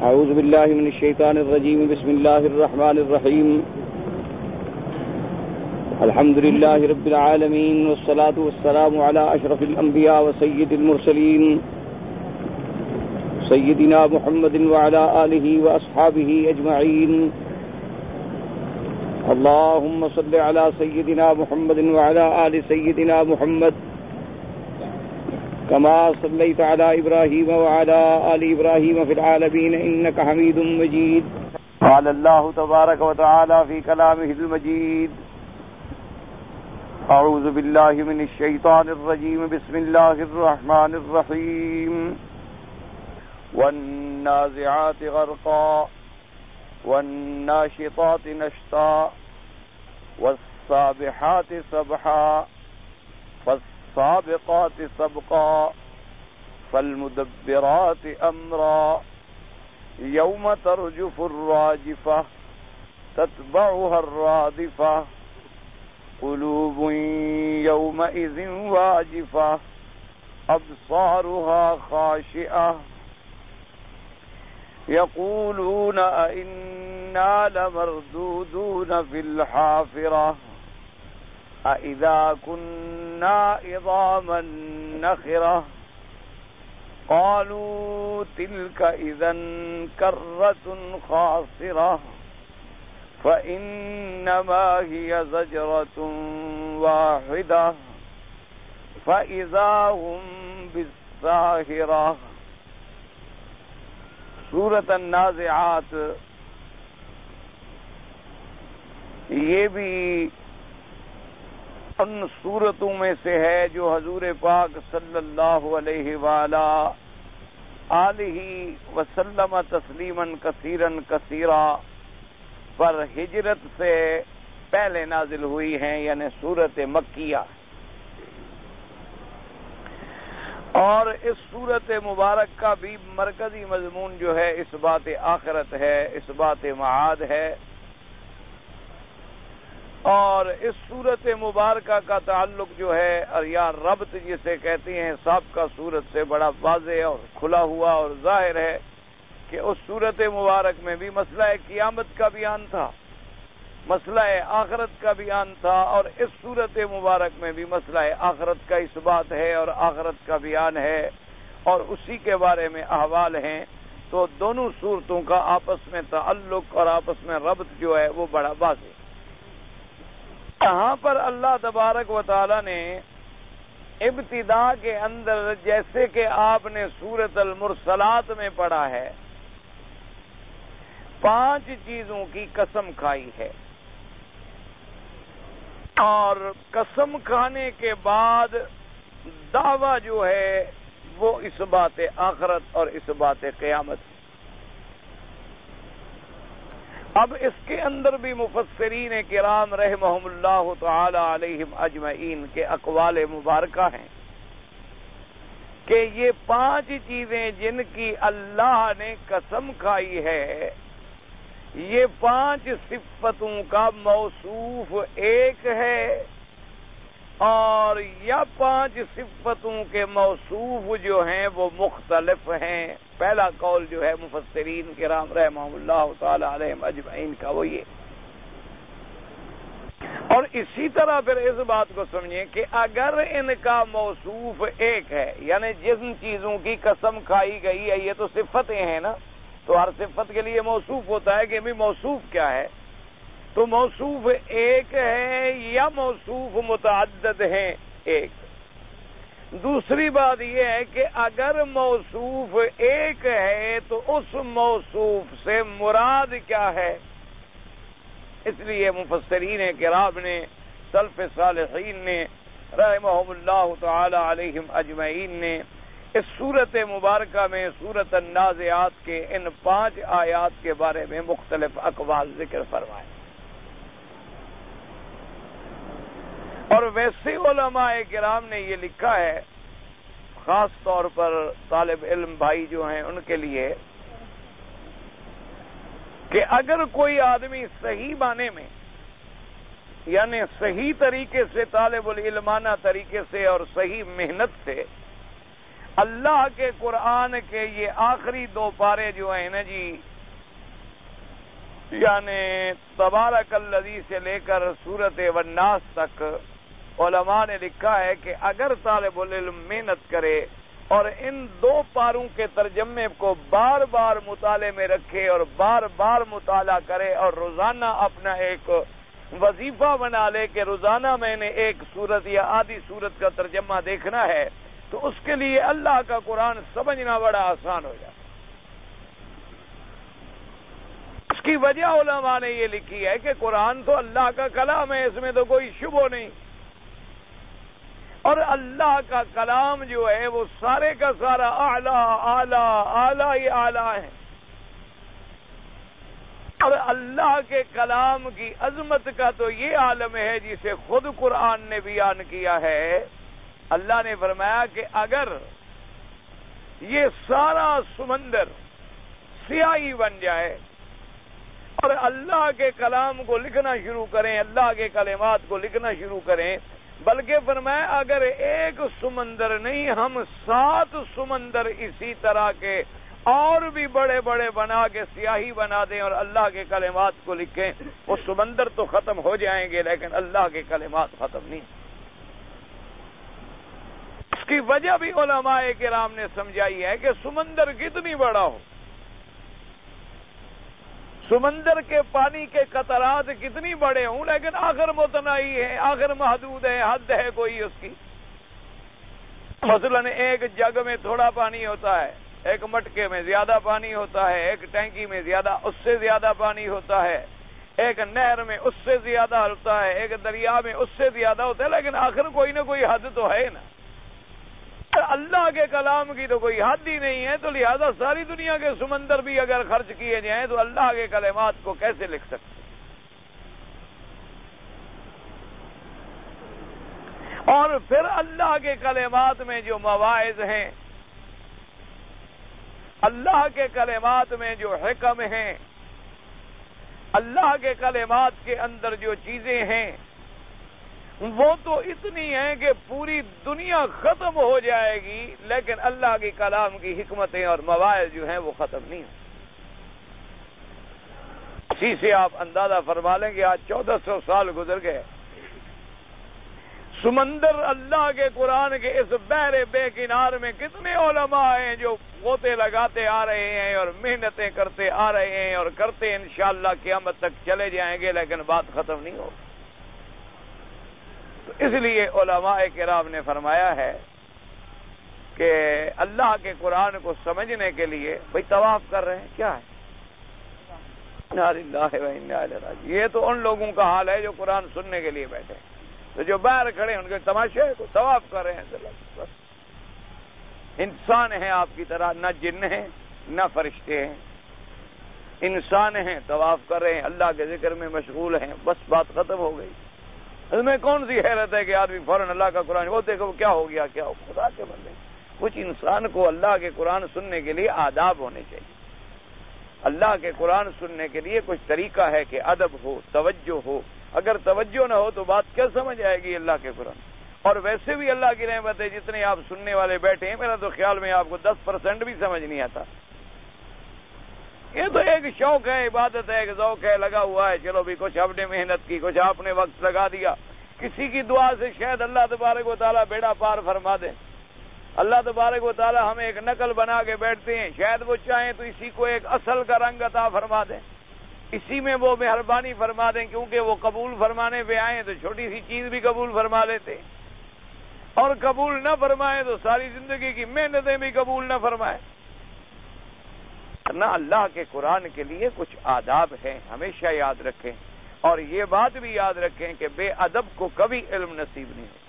اعوذ باللہ من الشیطان الرجیم بسم اللہ الرحمن الرحیم الحمد للہ رب العالمین والصلاة والسلام علی اشرف الانبیاء وسید المرسلین سیدنا محمد وعلی آلہ واصحابہ اجمعین اللہم صل علی سیدنا محمد وعلی آل سیدنا محمد كما صليت على إبراهيم وعلى آل إبراهيم في العالمين إنك حميد مجيد. قال الله تبارك وتعالى في كلامه المجيد أعوذ بالله من الشيطان الرجيم بسم الله الرحمن الرحيم والنازعات غرقا والناشطات نشطا والسابحات سبحا فالسابقات سبقا فالمدبرات امرا يوم ترجف الراجفة تتبعها الرادفة قلوب يومئذ واجفة أبصارها خاشعة يقولون أئنا لمردودون في الحافرة أَإِذَا كُنَّا عِظَامًا نَخِرَةً قَالُوا تِلْكَ إِذًا كَرَّةٌ خَاسِرَةٌ فَإِنَّمَا هِيَ زَجْرَةٌ وَاحِدَةٌ فَإِذَا هُمْ بِالسَّاهِرَةِ. سورۃ النازعات یہ بھی ان صورتوں میں سے ہے جو حضور پاک صلی اللہ علیہ وآلہ آلہ وسلم تسلیما کثیرا کثیرا پر ہجرت سے پہلے نازل ہوئی ہیں، یعنی سورت مکیہ. اور اس سورت مبارک کا بھی مرکزی مضمون جو ہے اس بات آخرت ہے، اس بات معاد ہے. اور اس صورت مبارکہ کا تعلق جو ہے اور یا ربط جسے کہتے ہیں سابقہ صورت سے بڑا واضح اور کھلا ہوا اور ظاہر ہے کہ اس صورت مبارک میں بھی مسئلہ قیامت کا بیان تھا، مسئلہ آخرت کا بیان تھا، اور اس صورت مبارک میں بھی مسئلہ آخرت کا اثبات ہے اور آخرت کا بیان ہے اور اسی کے بارے میں احوال ہیں. تو دونوں صورتوں کا آپس میں تعلق اور آپس میں ربط جو ہے وہ بڑا واضح ہے. یہاں پر اللہ تبارک و تعالی نے ابتدا کے اندر جیسے کہ آپ نے سورۃ المرسلات میں پڑھا ہے 5 چیزوں کی قسم کھائی ہے، اور قسم کھانے کے بعد دعویٰ جو ہے وہ اس بات آخرت اور اس بات قیامت. اب اس کے اندر بھی مفسرین کرام رحمہم اللہ تعالی علیہم اجمعین کے اقوال مبارکہ ہیں کہ یہ 5 چیزیں جن کی اللہ نے قسم کھائی ہے، یہ 5 صفتوں کا موصوف ایک ہے، اور یا 5 صفتوں کے موصوف جو ہیں وہ مختلف ہیں. پہلا قول جو ہے مفسرین کرام رحمہم اللہ تعالی علیہم اجمعین کا وہ یہ. اور اسی طرح پھر اس بات کو سمجھیں کہ اگر ان کا موصوف ایک ہے، یعنی جن چیزوں کی قسم کھائی گئی ہے یہ تو صفتیں ہیں نا، تو ہر صفت کے لیے موصوف ہوتا ہے کہ بھی موصوف کیا ہے، تو موصوف ایک ہے یا موصوف متعدد ہیں ایک. دوسری بات یہ ہے کہ اگر موصوف ایک ہے تو اس موصوف سے مراد کیا ہے. اس لیے مفسرین کرام نے سلف صالحین نے رحمہم اللہ تعالی علیہم اجمعین نے اس سورت مبارکہ میں سورت النازعات کے ان 5 آیات کے بارے میں مختلف اقوال ذکر فرمائے. اور ویسے علماء کرام نے یہ لکھا ہے، خاص طور پر طالب علم بھائی جو ہیں ان کے لیے، کہ اگر کوئی آدمی صحیح معنی میں یعنی صحیح طریقے سے طالب العلمانہ طریقے سے اور صحیح محنت سے اللہ کے قرآن کے یہ آخری 2 پارے جو ہیں نا جی، یعنی تبارک الذی سے لے کر سورۃ والناس تک، علماء نے لکھا ہے کہ اگر طالب العلم محنت کرے اور ان 2 پاروں کے ترجمے کو بار بار مطالعے میں رکھے اور بار بار مطالعہ کرے اور روزانہ اپنا ایک وظیفہ بنا لے کہ روزانہ میں نے ایک سورت یا آدھی سورت کا ترجمہ دیکھنا ہے، تو اس کے لیے اللہ کا قرآن سمجھنا بڑا آسان ہو جاتا ہے۔ اس کی وجہ علماء نے یہ لکھی ہے کہ قرآن تو اللہ کا کلام ہے، اس میں تو کوئی شبہ نہیں، اور اللہ کا کلام جو ہے وہ سارے کا سارا اعلیٰ اعلیٰ اعلیٰ ہی اعلیٰ ہے، اور اللہ کے کلام کی عظمت کا تو یہ عالم ہے جسے خود قرآن نے بیان کیا ہے۔ اللہ نے فرمایا کہ اگر یہ سارا سمندر سیاہی بن جائے اور اللہ کے کلام کو لکھنا شروع کریں، اللہ کے کلمات کو لکھنا شروع کریں، بلکہ فرمایا اگر ایک سمندر نہیں، ہم 7 سمندر اسی طرح کے اور بھی بڑے بڑے بنا کے سیاہی بنا دیں اور اللہ کے کلمات کو لکھیں، وہ سمندر تو ختم ہو جائیں گے لیکن اللہ کے کلمات ختم نہیں۔ اس کی وجہ بھی علماء کرام نے سمجھائی ہے کہ سمندر کتنی بڑا ہو، سمندر کے پانی کے قطرات کتنی بڑے ہوں، لیکن آخر متناہی ہے، آخر محدود ہے، حد ہے کوئی اس کی۔ مثلا ایک جگ میں تھوڑا پانی ہوتا ہے، ایک مٹکے میں زیادہ پانی ہوتا ہے، ایک ٹینکی میں اس سے زیادہ پانی ہوتا ہے، ایک نہر میں اس سے زیادہ ہوتا ہے، ایک دریا میں اس سے زیادہ ہوتا ہے، لیکن آخر کوئی نہ کوئی حد تو ہے نا۔ اللہ کے کلام کی تو کوئی حد ہی نہیں ہے، تو لہذا ساری دنیا کے سمندر بھی اگر خرچ کیے جائیں تو اللہ کے کلمات کو کیسے لکھ سکتے؟ اور پھر اللہ کے کلمات میں جو مواعظ ہیں، اللہ کے کلمات میں جو حکم ہیں، اللہ کے کلمات کے اندر جو چیزیں ہیں وہ تو اتنی ہیں کہ پوری دنیا ختم ہو جائے گی، لیکن اللہ کی کلام کی حکمتیں اور مواعظ جو ہیں وہ ختم نہیں ہوں۔ اسی سے آپ اندازہ فرما لیں کہ آج 1400 سال گزر گئے، سمندر اللہ کے قرآن کے اس بحر بے کنار میں کتنے علماء ہیں جو غوطے لگاتے آ رہے ہیں اور محنتیں کرتے آ رہے ہیں اور کرتے انشاءاللہ قیامت تک چلے جائیں گے، لیکن بات ختم نہیں ہوگی۔ تو اس لیے علماء کرام نے فرمایا ہے کہ اللہ کے قرآن کو سمجھنے کے لیے بھئی طواف کر رہے ہیں، کیا ہے؟ انا للہ و انا الیہ راجعون۔ یہ تو ان لوگوں کا حال ہے جو قرآن سننے کے لیے بیٹھے ہیں، تو جو باہر کھڑے ہیں ان کے تماشے کو طواف کر رہے ہیں۔ بس انسان ہیں آپ کی طرح، نہ جن ہیں نہ فرشتے ہیں، انسان ہیں، طواف کر رہے ہیں، اللہ کے ذکر میں مشغول ہیں، بس بات ختم ہو گئی۔ اس میں کون سی حیرت ہے کہ آدمی فوراً اللہ کا قرآن وہ دیکھو کیا ہو گیا، کیا ہو، خدا کے بندے۔ کچھ انسان کو اللہ کے قرآن سننے کے لیے آداب ہونے چاہیے، اللہ کے قرآن سننے کے لیے کچھ طریقہ ہے کہ ادب ہو، توجہ ہو۔ اگر توجہ نہ ہو تو بات کیا سمجھ آئے گی اللہ کے قرآن؟ اور ویسے بھی اللہ کی رحمت ہے، جتنے آپ سننے والے بیٹھے ہیں، میرا تو خیال میں آپ کو 10% بھی سمجھ نہیں آتا۔ یہ تو ایک شوق ہے، عبادت ہے، ایک ذوق ہے، لگا ہوا ہے، چلو بھی کچھ آپ نے محنت کی، کچھ آپ نے وقت لگا دیا، کسی کی دعا سے شاید اللہ تبارک و تعالیٰ بیڑا پار فرما دے۔ اللہ تبارک و تعالیٰ ہمیں ایک نقل بنا کے بیٹھتے ہیں، شاید وہ چاہیں تو اسی کو ایک اصل کا رنگ عطا فرما دیں، اسی میں وہ مہربانی فرما دیں، کیونکہ وہ قبول فرمانے پہ آئیں تو چھوٹی سی چیز بھی قبول فرما لیتے، اور قبول نہ فرمائیں تو ساری زندگی کی محنتیں بھی قبول نہ فرمائیں۔ نہ اللہ کے قرآن کے لیے کچھ آداب ہیں، ہمیشہ یاد رکھیں، اور یہ بات بھی یاد رکھیں کہ بے ادب کو کبھی علم نصیب نہیں ہوتا۔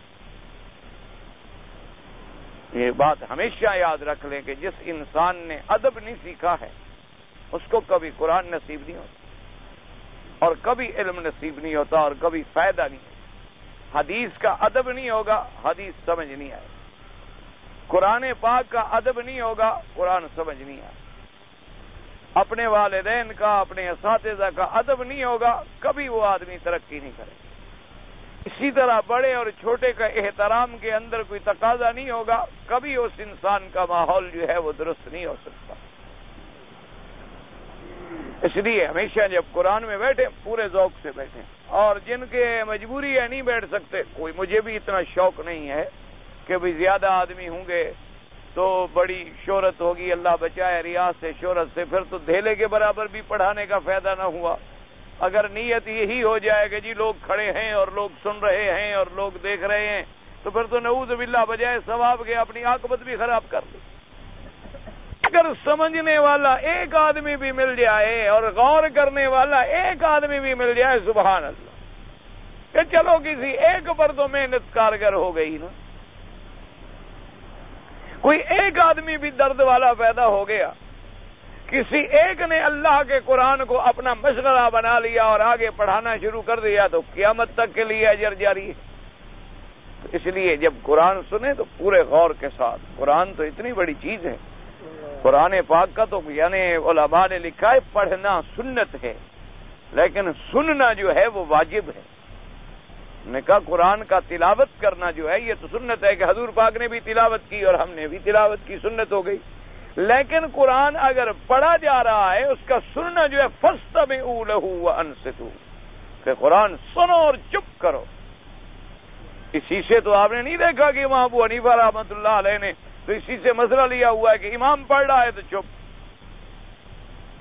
یہ بات ہمیشہ یاد رکھ لیں کہ جس انسان نے ادب نہیں سیکھا ہے اس کو کبھی قرآن نصیب نہیں ہوتا، اور کبھی علم نصیب نہیں ہوتا، اور کبھی فائدہ نہیں ہوتا۔ حدیث کا ادب نہیں ہوگا، حدیث سمجھ نہیں آئے، قرآن پاک کا ادب نہیں ہوگا، قرآن سمجھ نہیں آئے، اپنے والدین کا، اپنے اساتذہ کا ادب نہیں ہوگا، کبھی وہ آدمی ترقی نہیں کرے۔ اس اسی طرح بڑے اور چھوٹے کا احترام کے اندر کوئی تقاضا نہیں ہوگا، کبھی اس انسان کا ماحول جو ہے وہ درست نہیں ہو سکتا۔ اس لیے ہمیشہ جب قرآن میں بیٹھے پورے ذوق سے بیٹھیں، اور جن کے مجبوری ہے نہیں بیٹھ سکتے، کوئی مجھے بھی اتنا شوق نہیں ہے کہ بھی زیادہ آدمی ہوں گے تو بڑی شہرت ہوگی، اللہ بچائے ریاض سے، شہرت سے، پھر تو دھیلے کے برابر بھی پڑھانے کا فائدہ نہ ہوا۔ اگر نیت یہی ہو جائے کہ جی لوگ کھڑے ہیں اور لوگ سن رہے ہیں اور لوگ دیکھ رہے ہیں، تو پھر تو نعوذ باللہ بجائے ثواب کے اپنی عاقبت بھی خراب کر لی۔ اگر سمجھنے والا ایک آدمی بھی مل جائے اور غور کرنے والا ایک آدمی بھی مل جائے، سبحان اللہ، کہ چلو کسی ایک پر تو محنت کارگر ہو گئی نا، کوئی ایک آدمی بھی درد والا پیدا ہو گیا، کسی ایک نے اللہ کے قرآن کو اپنا مشغلہ بنا لیا اور آگے پڑھانا شروع کر دیا، تو قیامت تک کے لیے اجر جاری ہے۔ اس لیے جب قرآن سنیں تو پورے غور کے ساتھ، قرآن تو اتنی بڑی چیز ہے، قرآن پاک کا تو یعنی علماء نے لکھا ہے پڑھنا سنت ہے، لیکن سننا جو ہے وہ واجب ہے۔ نے کہا قرآن کا تلاوت کرنا جو ہے یہ تو سنت ہے کہ حضور پاک نے بھی تلاوت کی اور ہم نے بھی تلاوت کی، سنت ہو گئی، لیکن قرآن اگر پڑھا جا رہا ہے اس کا سننا جو ہے فاستمعوا لہ وانصتوا، کہ قرآن سنو اور چپ کرو۔ اسی سے تو آپ نے نہیں دیکھا کہ امام ابو حنیفہ رحمۃ اللہ علیہ نے تو اسی سے مسئلہ لیا ہوا ہے کہ امام پڑھ رہا ہے تو چپ۔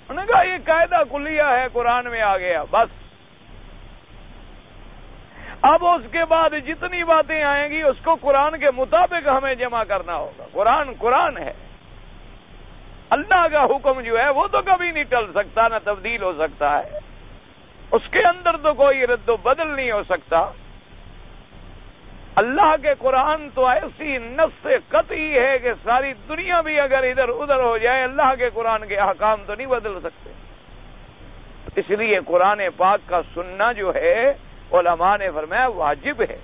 انہوں نے کہا یہ قاعدہ کلیہ ہے، قرآن میں آ گیا بس۔ اب اس کے بعد جتنی باتیں آئیں گی اس کو قرآن کے مطابق ہمیں جمع کرنا ہوگا۔ قرآن قرآن ہے، اللہ کا حکم جو ہے وہ تو کبھی نہیں ٹل سکتا، نہ تبدیل ہو سکتا ہے، اس کے اندر تو کوئی رد و بدل نہیں ہو سکتا۔ اللہ کے قرآن تو ایسی نص قطعی ہے کہ ساری دنیا بھی اگر ادھر ادھر ہو جائے اللہ کے قرآن کے احکام تو نہیں بدل سکتے۔ اس لیے قرآن پاک کا سننا جو ہے علماء نے فرمایا واجب ہے۔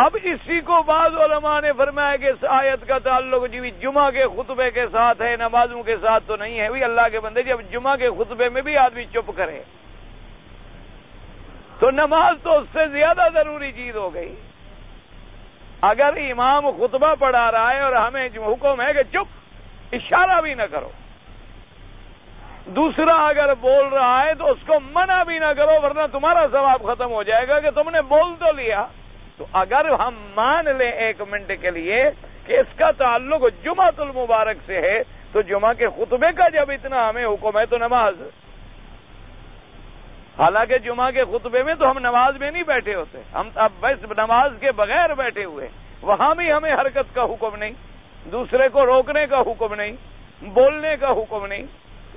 اب اسی کو بعض علماء نے فرمایا کہ اس آیت کا تعلق جو جمعہ کے خطبے کے ساتھ ہے، نمازوں کے ساتھ تو نہیں ہے۔ بھی اللہ کے بندے جب جمعہ کے خطبے میں بھی آدمی چپ کرے تو نماز تو اس سے زیادہ ضروری چیز ہو گئی۔ اگر امام خطبہ پڑھا رہا ہے اور ہمیں جو حکم ہے کہ چپ، اشارہ بھی نہ کرو، دوسرا اگر بول رہا ہے تو اس کو منع بھی نہ کرو ورنہ تمہارا ثواب ختم ہو جائے گا کہ تم نے بول تو لیا۔ تو اگر ہم مان لیں ایک منٹ کے لیے کہ اس کا تعلق جمعۃ المبارک سے ہے تو جمعہ کے خطبے کا جب اتنا ہمیں حکم ہے تو نماز، حالانکہ جمعہ کے خطبے میں تو ہم نماز میں نہیں بیٹھے ہوتے، ہم اب بس نماز کے بغیر بیٹھے ہوئے، وہاں بھی ہمیں حرکت کا حکم نہیں، دوسرے کو روکنے کا حکم نہیں، بولنے کا حکم نہیں۔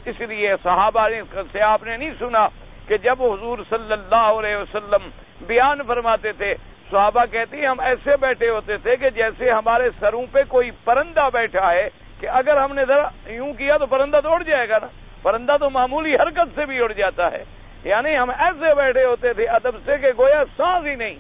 اس لیے صحابہ سے آپ نے نہیں سنا کہ جب حضور صلی اللہ علیہ وسلم بیان فرماتے تھے، صحابہ کہتی ہیں ہم ایسے بیٹھے ہوتے تھے کہ جیسے ہمارے سروں پہ کوئی پرندہ بیٹھا ہے کہ اگر ہم نے ذرا یوں کیا تو پرندہ تو اڑ جائے گا نا، پرندہ تو معمولی حرکت سے بھی اڑ جاتا ہے، یعنی ہم ایسے بیٹھے ہوتے تھے ادب سے کہ گویا سانس ہی نہیں،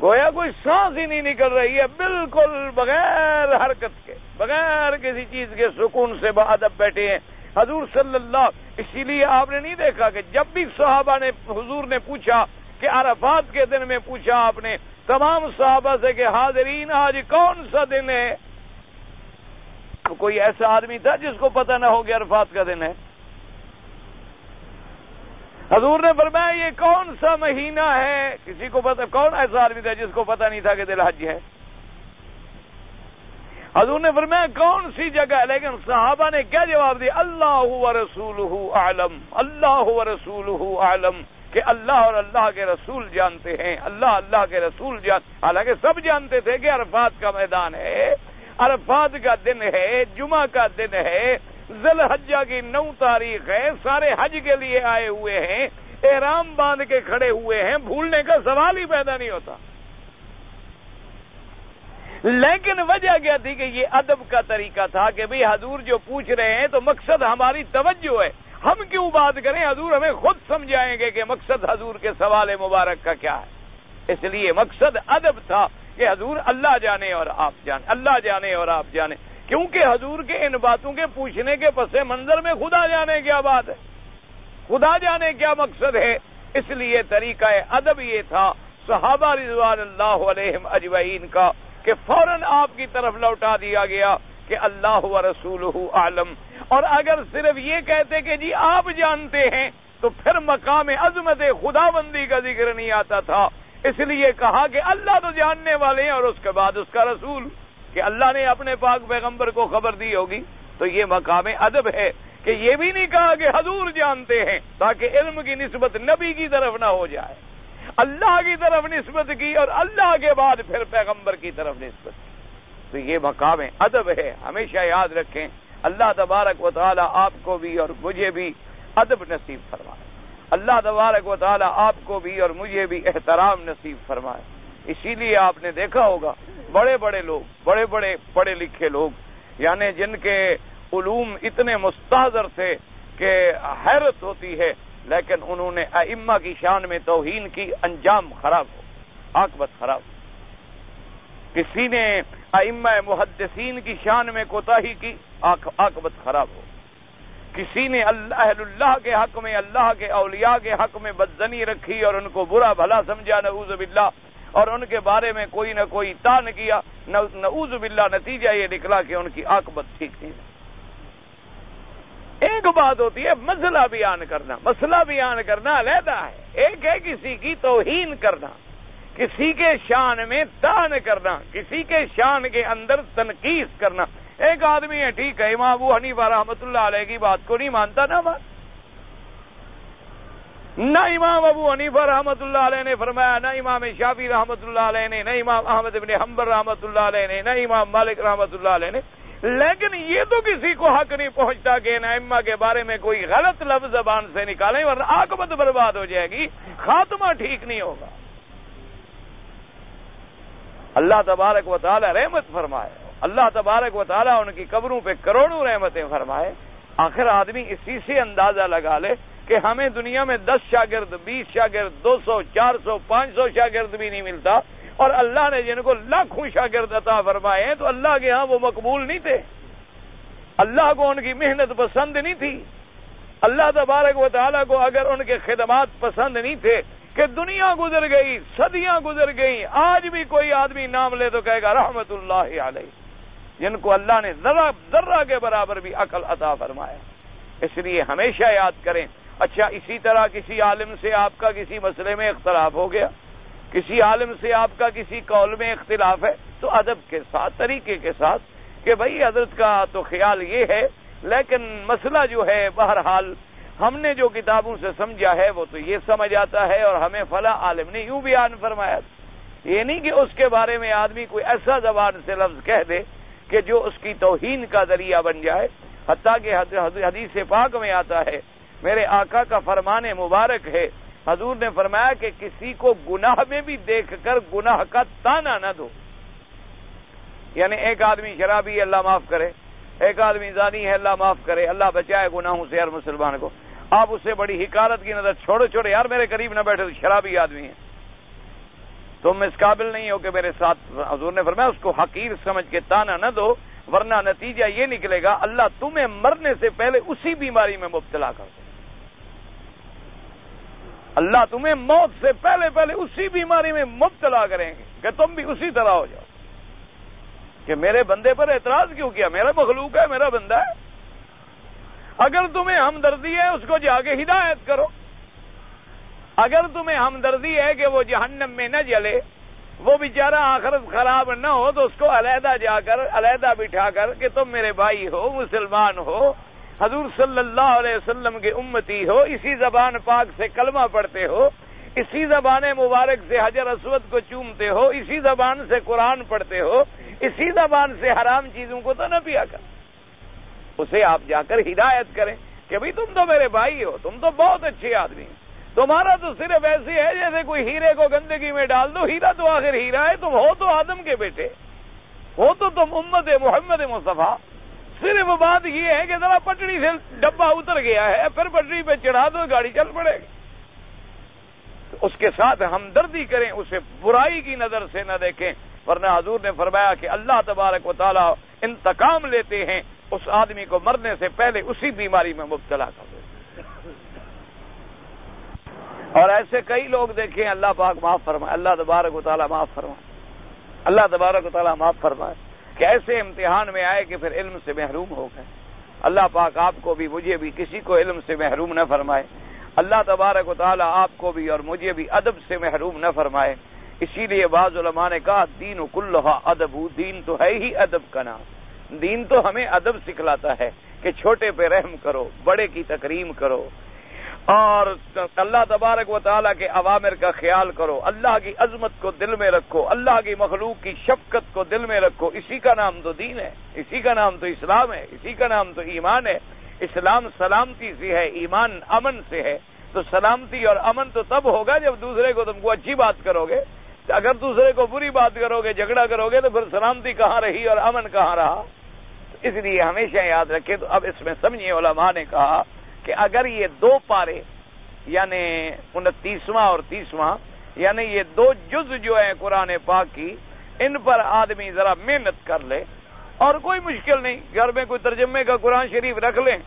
گویا کوئی سانس ہی نہیں نکل رہی ہے، بالکل بغیر حرکت کے، بغیر کسی چیز کے سکون سے بادب بیٹھے ہیں حضور صلی اللہ۔ اسی لیے آپ نے نہیں دیکھا کہ جب بھی صحابہ نے حضور نے پوچھا کہ عرفات کے دن میں پوچھا آپ نے تمام صحابہ سے کہ حاضرین آج کون سا دن ہے، تو کوئی ایسا آدمی تھا جس کو پتہ نہ ہو کہ عرفات کا دن ہے؟ حضور نے فرمایا یہ کون سا مہینہ ہے، کسی کو پتہ؟ کون ایسا آدمی تھا جس کو پتہ نہیں تھا کہ ذی الحج ہے؟ حضور نے فرمایا کون سی جگہ ہے، لیکن صحابہ نے کیا جواب دیا؟ اللہ ورسولہ اعلم، اللہ ورسولہ اعلم، کہ اللہ اور اللہ کے رسول جانتے ہیں، اللہ کے رسول حالانکہ سب جانتے تھے کہ عرفات کا میدان ہے، عرفات کا دن ہے، جمعہ کا دن ہے، ذی الحجہ کی 9 تاریخ ہے، سارے حج کے لیے آئے ہوئے ہیں، احرام باندھ کے کھڑے ہوئے ہیں، بھولنے کا سوال ہی پیدا نہیں ہوتا۔ لیکن وجہ کیا تھی کہ یہ ادب کا طریقہ تھا کہ بھئی حضور جو پوچھ رہے ہیں تو مقصد ہماری توجہ ہے، ہم کیوں بات کریں، حضور ہمیں خود سمجھائیں گے کہ مقصد حضور کے سوال مبارک کا کیا ہے۔ اس لیے مقصد ادب تھا کہ حضور اللہ جانے اور آپ جانے، اللہ جانے اور آپ جانے، کیونکہ حضور کے ان باتوں کے پوچھنے کے پس منظر میں خدا جانے کیا بات ہے، خدا جانے کیا مقصد ہے۔ اس لیے طریقہ ادب یہ تھا صحابہ رضوان اللہ علیہم اجمعین کا کہ فوراً آپ کی طرف لوٹا دیا گیا کہ اللہ و رسولہ اعلم. اور اگر صرف یہ کہتے کہ جی آپ جانتے ہیں تو پھر مقام عظمت خداوندی کا ذکر نہیں آتا تھا. اس لیے کہا کہ اللہ تو جاننے والے ہیں اور اس کے بعد اس کا رسول، کہ اللہ نے اپنے پاک پیغمبر کو خبر دی ہوگی. تو یہ مقام ادب ہے کہ یہ بھی نہیں کہا کہ حضور جانتے ہیں، تاکہ علم کی نسبت نبی کی طرف نہ ہو جائے. اللہ کی طرف نسبت کی اور اللہ کے بعد پھر پیغمبر کی طرف نسبت کی. تو یہ مقام ادب ہے، ہمیشہ یاد رکھیں. اللہ تبارک و تعالی آپ کو بھی اور مجھے بھی ادب نصیب فرمائے. اللہ تبارک و تعالی آپ کو بھی اور مجھے بھی احترام نصیب فرمائے. اسی لیے آپ نے دیکھا ہوگا بڑے بڑے لوگ، بڑے بڑے پڑھے لکھے لوگ، یعنی جن کے علوم اتنے مستحضر تھے کہ حیرت ہوتی ہے، لیکن انہوں نے ائمہ کی شان میں توہین کی، انجام خراب ہو، عاقبت خراب ہو. کسی نے ائمہ محدثین کی شان میں کوتاہی کی، عاقبت خراب ہو. کسی نے اہل اللہ کے حق میں، اللہ کے اولیاء کے حق میں بدظنی رکھی اور ان کو برا بھلا سمجھا، نعوذ باللہ، اور ان کے بارے میں کوئی نہ کوئی طعن کیا، نعوذ باللہ، نتیجہ یہ نکلا کہ ان کی عاقبت ٹھیک نہیں. ایک بات ہوتی ہے مسئلہ بیان کرنا، مسئلہ بیان کرنا علیحدہ ہے. ایک ہے کسی کی توہین کرنا، کسی کے شان میں طعن کرنا، کسی کے شان کے اندر تنقیص کرنا. ایک آدمی ہے، ٹھیک ہے، امام ابو حنیفہ رحمۃ اللہ علیہ کی بات کو نہیں مانتا، نہ امام ابو حنیفہ رحمۃ اللہ علیہ نے فرمایا، نہ امام شافعی رحمۃ اللہ علیہ نے، نہ امام احمد بن حنبل رحمۃ اللہ علیہ نے، نہ امام مالک رحمۃ اللہ علیہ نے. لیکن یہ تو کسی کو حق نہیں پہنچتا کہ ان ائمہ کے بارے میں کوئی غلط لفظ زبان سے نکالیں، ورنہ عاقبت برباد ہو جائے گی، خاتمہ ٹھیک نہیں ہوگا. اللہ تبارک و تعالی رحمت فرمائے، اللہ تبارک و تعالیٰ ان کی قبروں پہ کروڑوں رحمتیں فرمائے. آخر آدمی اسی سے اندازہ لگا لے کہ ہمیں دنیا میں 10 شاگرد، 20 شاگرد، 200، 400، 500 شاگرد بھی نہیں ملتا، اور اللہ نے جن کو لاکھوں شاگرد عطا فرمائے ہیں تو اللہ کے ہاں وہ مقبول نہیں تھے. اللہ کو ان کی محنت پسند نہیں تھی. اللہ تبارک و تعالیٰ کو اگر ان کے خدمات پسند نہیں تھے کہ دنیا گزر گئی، صدیاں گزر گئیں، آج بھی کوئی آدمی نام لے تو کہے گا رحمت اللہ علیہ، جن کو اللہ نے ذرہ کے برابر بھی عقل عطا فرمایا. اس لیے ہمیشہ یاد کریں. اچھا، اسی طرح کسی عالم سے آپ کا کسی مسئلے میں اختلاف ہو گیا، کسی عالم سے آپ کا کسی قول میں اختلاف ہے، تو ادب کے ساتھ، طریقے کے ساتھ کہ بھائی حضرت کا تو خیال یہ ہے، لیکن مسئلہ جو ہے بہرحال ہم نے جو کتابوں سے سمجھا ہے وہ تو یہ سمجھ آتا ہے، اور ہمیں فلاں عالم نے یوں بیان فرمایا. یہ نہیں کہ اس کے بارے میں آدمی کوئی ایسا زبان سے لفظ کہہ دے کہ جو اس کی توہین کا ذریعہ بن جائے. حتیٰ کہ حدیث پاک میں آتا ہے، میرے آقا کا فرمان مبارک ہے، حضور نے فرمایا کہ کسی کو گناہ میں بھی دیکھ کر گناہ کا تانا نہ دو. یعنی ایک آدمی شرابی ہے، اللہ معاف کرے، ایک آدمی زانی ہے، اللہ معاف کرے، اللہ بچائے گناہوں سے ہر مسلمان کو. آپ اسے بڑی حقارت کی نظر، چھوڑو چھوڑو یار، میرے قریب نہ بیٹھے، شرابی آدمی ہے، تم اس قابل نہیں ہو کہ میرے ساتھ. حضور نے فرمایا اس کو حقیر سمجھ کے تانا نہ دو، ورنہ نتیجہ یہ نکلے گا اللہ تمہیں مرنے سے پہلے اسی بیماری میں مبتلا کر دے. اللہ تمہیں موت سے پہلے اسی بیماری میں مبتلا کریں گے کہ تم بھی اسی طرح ہو جاؤ کہ میرے بندے پر اعتراض کیوں کیا، میرا مخلوق ہے، میرا بندہ ہے. اگر تمہیں ہمدردی ہے اس کو جا کے ہدایت کرو. اگر تمہیں ہمدردی ہے کہ وہ جہنم میں نہ جلے، وہ بیچارہ آخرت خراب نہ ہو، تو اس کو علیحدہ جا کر، علیحدہ بٹھا کر کہ تم میرے بھائی ہو، مسلمان ہو، حضور صلی اللہ علیہ وسلم کے امتی ہو، اسی زبان پاک سے کلمہ پڑھتے ہو، اسی زبان مبارک سے حجر اسود کو چومتے ہو، اسی زبان سے قرآن پڑھتے ہو، اسی زبان سے حرام چیزوں کو تو نہ پیا کر. اسے آپ جا کر ہدایت کریں کہ بھئی تم تو میرے بھائی ہو، تم تو بہت اچھے آدمی ہیں، تمہارا تو صرف ایسے ہے جیسے کوئی ہیرے کو گندگی میں ڈال دو، ہیرا تو آخر ہیرا ہے، تم ہو تو آدم کے بیٹے، ہو تو تم امت محمد مصطفیٰ. صرف بات یہ ہے کہ ذرا پٹڑی سے ڈبہ اتر گیا ہے، پھر پٹڑی پہ چڑھا دو، گاڑی چل پڑے گی. اس کے ساتھ ہمدردی کریں، اسے برائی کی نظر سے نہ دیکھیں، ورنہ حضور نے فرمایا کہ اللہ تبارک و تعالیٰ انتقام لیتے ہیں اس آدمی کو مرنے سے پہلے اسی بیماری میں مبتلا کر دے. اور ایسے کئی لوگ دیکھیں اللہ پاک معاف فرمائے، اللہ تبارک و تعالیٰ معاف فرمائے، اللہ تبارک و تعالیٰ معاف فرمائے کہ ایسے امتحان میں آئے کہ پھر علم سے محروم ہو گئے۔ اللہ پاک آپ کو بھی مجھے بھی کسی کو علم سے محروم نہ فرمائے۔ اللہ تبارک و تعالیٰ آپ کو بھی اور مجھے بھی ادب سے محروم نہ فرمائے۔ اسی لیے بعض علماء نے کہا دین کلھا ادب، دین تو ہے ہی ادب کا نام۔ دین تو ہمیں ادب سکھلاتا ہے کہ چھوٹے پہ رحم کرو، بڑے کی تکریم کرو، اور اللہ تبارک و تعالیٰ کے اوامر کا خیال کرو، اللہ کی عظمت کو دل میں رکھو، اللہ کی مخلوق کی شفقت کو دل میں رکھو۔ اسی کا نام تو دین ہے، اسی کا نام تو اسلام ہے، اسی کا نام تو ایمان ہے۔ اسلام سلامتی سے ہے، ایمان امن سے ہے۔ تو سلامتی اور امن تو تب ہوگا جب دوسرے کو تم کو اچھی بات کرو گے۔ اگر دوسرے کو بری بات کرو گے، جھگڑا کرو گے، تو پھر سلامتی کہاں رہی اور امن کہاں رہا؟ اس لیے ہمیشہ یاد رکھے۔ تو اب اس میں سمجھیے علماء نے کہا کہ اگر یہ دو پارے یعنی 29واں اور 30واں یعنی یہ دو جز جو ہیں قرآن پاک کی، ان پر آدمی ذرا محنت کر لے، اور کوئی مشکل نہیں، گھر میں کوئی ترجمے کا قرآن شریف رکھ لیں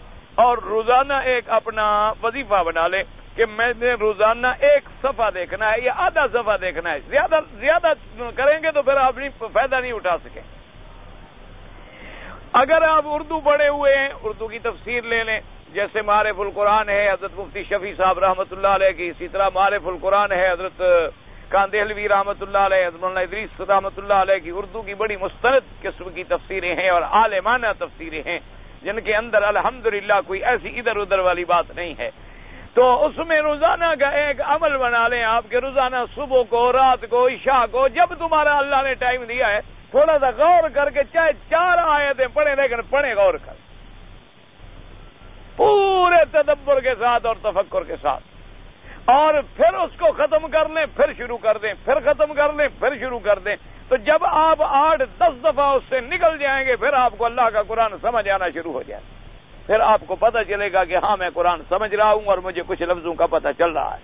اور روزانہ ایک اپنا وظیفہ بنا لیں کہ میں نے روزانہ ایک صفحہ دیکھنا ہے یا آدھا صفحہ دیکھنا ہے۔ زیادہ کریں گے تو پھر آپ فائدہ نہیں اٹھا سکیں۔ اگر آپ اردو پڑھے ہوئے ہیں، اردو کی تفسیر لے لیں، جیسے معارف القرآن ہے حضرت مفتی شفیع صاحب رحمۃ اللہ علیہ کی، اسی طرح معارف القرآن ہے حضرت کاندہلوی رحمۃ اللہ علیہ، حضرت مولانا ادریس رحمۃ اللہ علیہ کی، اردو کی بڑی مستند قسم کی تفسیریں ہیں اور عالمانہ تفسیریں ہیں جن کے اندر الحمدللہ کوئی ایسی ادھر ادھر والی بات نہیں ہے۔ تو اس میں روزانہ کا ایک عمل بنا لیں آپ کے، روزانہ صبح کو، رات کو، عشاء کو، جب تمہارا اللہ نے ٹائم دیا ہے، تھوڑا سا غور کر کے چاہے 4 آیتیں پڑھیں، لیکن پڑھیں غور کر، پورے تدبر کے ساتھ اور تفکر کے ساتھ، اور پھر اس کو ختم کر لیں، پھر شروع کر دیں، پھر ختم کر لیں، پھر شروع کر دیں۔ تو جب آپ 8-10 دفعہ اس سے نکل جائیں گے، پھر آپ کو اللہ کا قرآن سمجھ آنا شروع ہو جائے، پھر آپ کو پتہ چلے گا کہ ہاں میں قرآن سمجھ رہا ہوں اور مجھے کچھ لفظوں کا پتہ چل رہا ہے،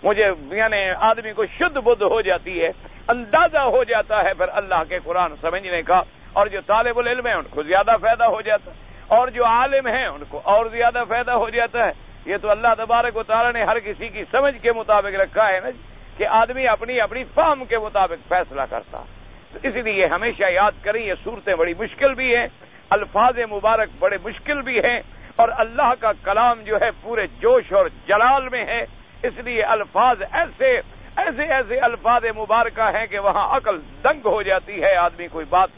مجھے یعنی آدمی کو شدھ بدھ ہو جاتی ہے، اندازہ ہو جاتا ہے پھر اللہ کے قرآن سمجھنے کا، اور جو طالب العلم ہے ان کو زیادہ فائدہ ہو جاتا ہے، اور جو عالم ہیں ان کو اور زیادہ فائدہ ہو جاتا ہے۔ یہ تو اللہ تبارک و تعالیٰ نے ہر کسی کی سمجھ کے مطابق رکھا ہے نا کہ آدمی اپنی فہم کے مطابق فیصلہ کرتا۔ تو اس لیے ہمیشہ یاد کریں یہ صورتیں بڑی مشکل بھی ہیں، الفاظ مبارک بڑے مشکل بھی ہیں، اور اللہ کا کلام جو ہے پورے جوش اور جلال میں ہے، اس لیے الفاظ ایسے الفاظ مبارکہ ہیں کہ وہاں عقل دنگ ہو جاتی ہے آدمی کوئی بات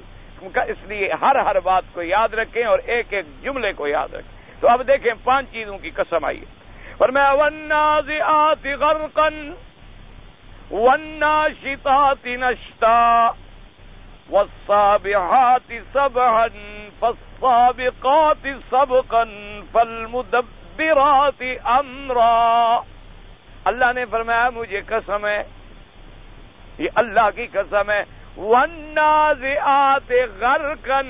کا، اس لیے ہر بات کو یاد رکھیں اور ایک ایک جملے کو یاد رکھیں۔ تو اب دیکھیں 5 چیزوں کی قسم آئی ہے، فرمایا والنازعات غرقا والناشطات نشطا والسابحات سبحا فالسابقات سبقا فالمدبرات امرا۔ اللہ نے فرمایا مجھے قسم ہے، یہ اللہ کی قسم ہے، والنازعات غرقا،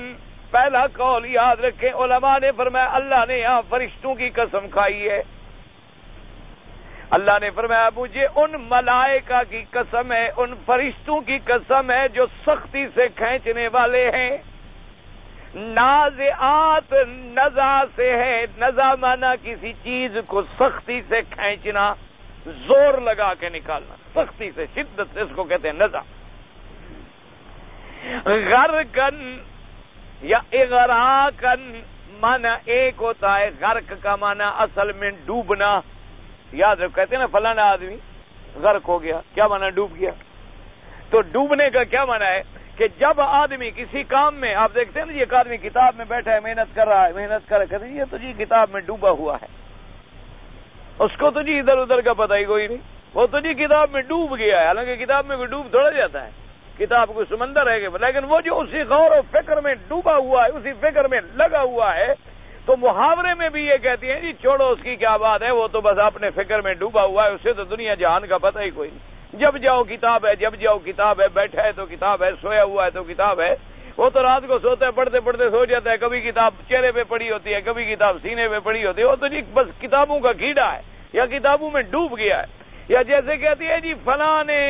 پہلا قول یاد رکھیں، علماء نے فرمایا اللہ نے یہاں فرشتوں کی قسم کھائی ہے۔ اللہ نے فرمایا مجھے ان ملائکہ کی قسم ہے، ان فرشتوں کی قسم ہے جو سختی سے کھینچنے والے ہیں۔ نازعات نزع سے ہے، نزع مانا کسی چیز کو سختی سے کھینچنا، زور لگا کے نکالنا، سختی سے، شدت سے، اس کو کہتے ہیں نزع۔ غرقن یا اغراقن مانا ایک ہوتا ہے، غرق کا مانا اصل میں ڈوبنا، یاد رکھ، کہتے ہیں نا فلانا آدمی غرق ہو گیا، کیا مانا ڈوب گیا۔ تو ڈوبنے کا کیا مانا ہے کہ جب آدمی کسی کام میں، آپ دیکھتے ہیں نا ایک آدمی کتاب میں بیٹھا ہے، محنت کر رہا ہے، کہتے ہیں یہ تو جی کتاب میں ڈوبا ہوا ہے، اس کو تو جی ادھر ادھر کا پتہ ہی کوئی نہیں، وہ تو جی کتاب میں ڈوب گیا ہے، حالانکہ کتاب میں کوئی ڈوب تھوڑا جاتا ہے، کتاب کوئی سمندر ہے، لیکن وہ جو اسی غور و فکر میں ڈوبا ہوا ہے، اسی فکر میں لگا ہوا ہے، تو محاورے میں بھی یہ کہتی ہیں جی چھوڑو اس کی کیا بات ہے، وہ تو بس اپنے فکر میں ڈوبا ہوا ہے، اسے تو دنیا جہان کا پتہ ہی کوئی نہیں، جب جاؤ کتاب ہے، جب جاؤ کتاب ہے، بیٹھا ہے تو کتاب ہے، سویا ہوا ہے تو کتاب ہے، وہ تو رات کو سوتا ہے، پڑھتے پڑھتے سو جاتا ہے، کبھی کتاب چہرے پہ پڑی ہوتی ہے، کبھی کتاب سینے پہ پڑی ہوتی ہے، وہ تو جی بس کتابوں کا کیڑا ہے یا کتابوں میں ڈوب گیا ہے۔ یا جیسے کہتی ہے جی فلاں نے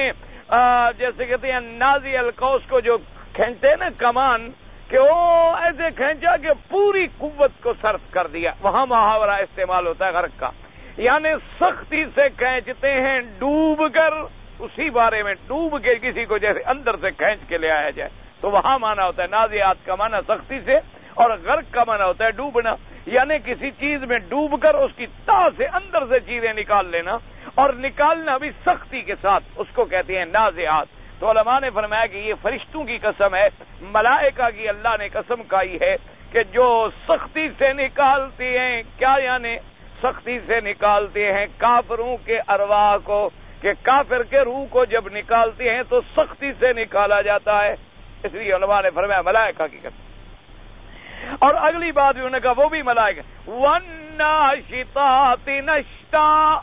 جیسے کہتے ہیں نازی القوس کو جو کھینچتے ہیں نا کمان، کہ وہ ایسے کھینچا کہ پوری قوت کو صرف کر دیا، وہاں محاورہ استعمال ہوتا ہے غرق کا، یعنی سختی سے کھینچتے ہیں ڈوب کر، اسی بارے میں ڈوب کے کسی کو جیسے اندر سے کھینچ کے لے آیا جائے، تو وہاں مانا ہوتا ہے نازعات کا مانا سختی سے، اور غرق کا مانا ہوتا ہے ڈوبنا، یعنی کسی چیز میں ڈوب کر اس کی تہ سے اندر سے چیزیں نکال لینا، اور نکالنا بھی سختی کے ساتھ، اس کو کہتے ہیں نازعات۔ تو علماء نے فرمایا کہ یہ فرشتوں کی قسم ہے، ملائکہ کی اللہ نے قسم کھائی ہے کہ جو سختی سے نکالتے ہیں، کیا یعنی سختی سے نکالتے ہیں کافروں کے ارواح کو، کہ کافر کے روح کو جب نکالتے ہیں تو سختی سے نکالا جاتا ہے، اس لیے علماء نے فرمایا ملائکہ کی قسم۔ اور اگلی بات بھی انہوں نے کہا وہ بھی ملائکہ، وَالنَّاشِطَاتِ نَشْطًا،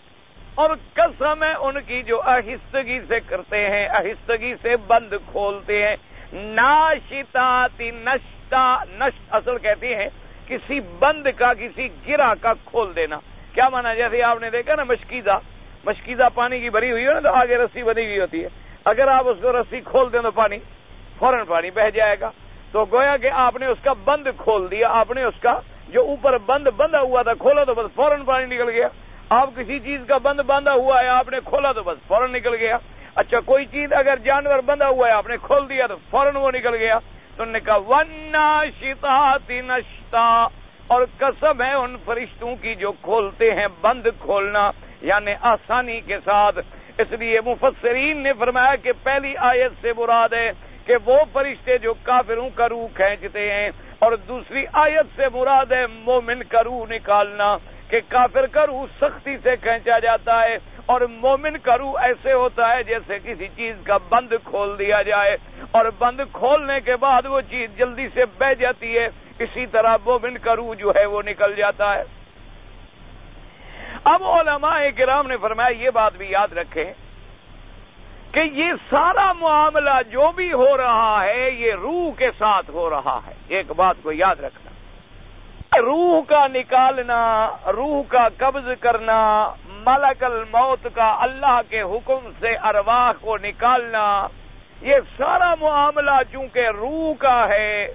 اور قسم ہے ان کی جو آہستگی سے کرتے ہیں، آہستگی سے بند کھولتے ہیں۔ ناشطات نشطا، نشط اصل کہتے ہیں کسی بند کا، کسی گرہ کا کھول دینا۔ کیا مانا؟ جیسے آپ نے دیکھا نا مشکیزہ پانی کی بھری ہوئی ہو نا، تو آگے رسی بندھی ہوئی ہوتی ہے، اگر آپ اس کو رسی کھول دیں تو فوراً پانی بہہ جائے گا۔ تو گویا کہ آپ نے اس کا بند کھول دیا، آپ نے اس کا جو اوپر بند بندھا ہوا تھا کھولا تو بس فوراً پانی نکل گیا۔ آپ کسی چیز کا بند باندھا ہوا ہے، آپ نے کھولا تو بس فوراً نکل گیا۔ اچھا کوئی چیز اگر جانور بندھا ہوا ہے، آپ نے کھول دیا تو فوراً وہ نکل گیا۔ تو انہوں نے کہا وَالنَّاشِطَاتِ نَشْطًا، اور قسم ہے ان فرشتوں کی جو کھولتے ہیں بند کھولنا، یعنی آسانی کے ساتھ۔ اس لیے مفسرین نے فرمایا کہ پہلی آیت سے مراد ہے کہ وہ فرشتے جو کافروں کا روح کھینچتے ہیں، اور دوسری آیت سے مراد ہے مومن کا روح نکالنا، کہ کافر کا روح سختی سے کھینچا جاتا ہے، اور مومن کا روح ایسے ہوتا ہے جیسے کسی چیز کا بند کھول دیا جائے، اور بند کھولنے کے بعد وہ چیز جلدی سے بہہ جاتی ہے، اسی طرح مومن کا روح جو ہے وہ نکل جاتا ہے۔ اب علماء کرام نے فرمایا یہ بات بھی یاد رکھیں کہ یہ سارا معاملہ جو بھی ہو رہا ہے یہ روح کے ساتھ ہو رہا ہے۔ ایک بات کو یاد رکھنا، روح کا نکالنا، روح کا قبض کرنا، ملک الموت کا اللہ کے حکم سے ارواح کو نکالنا، یہ سارا معاملہ چونکہ روح کا ہے،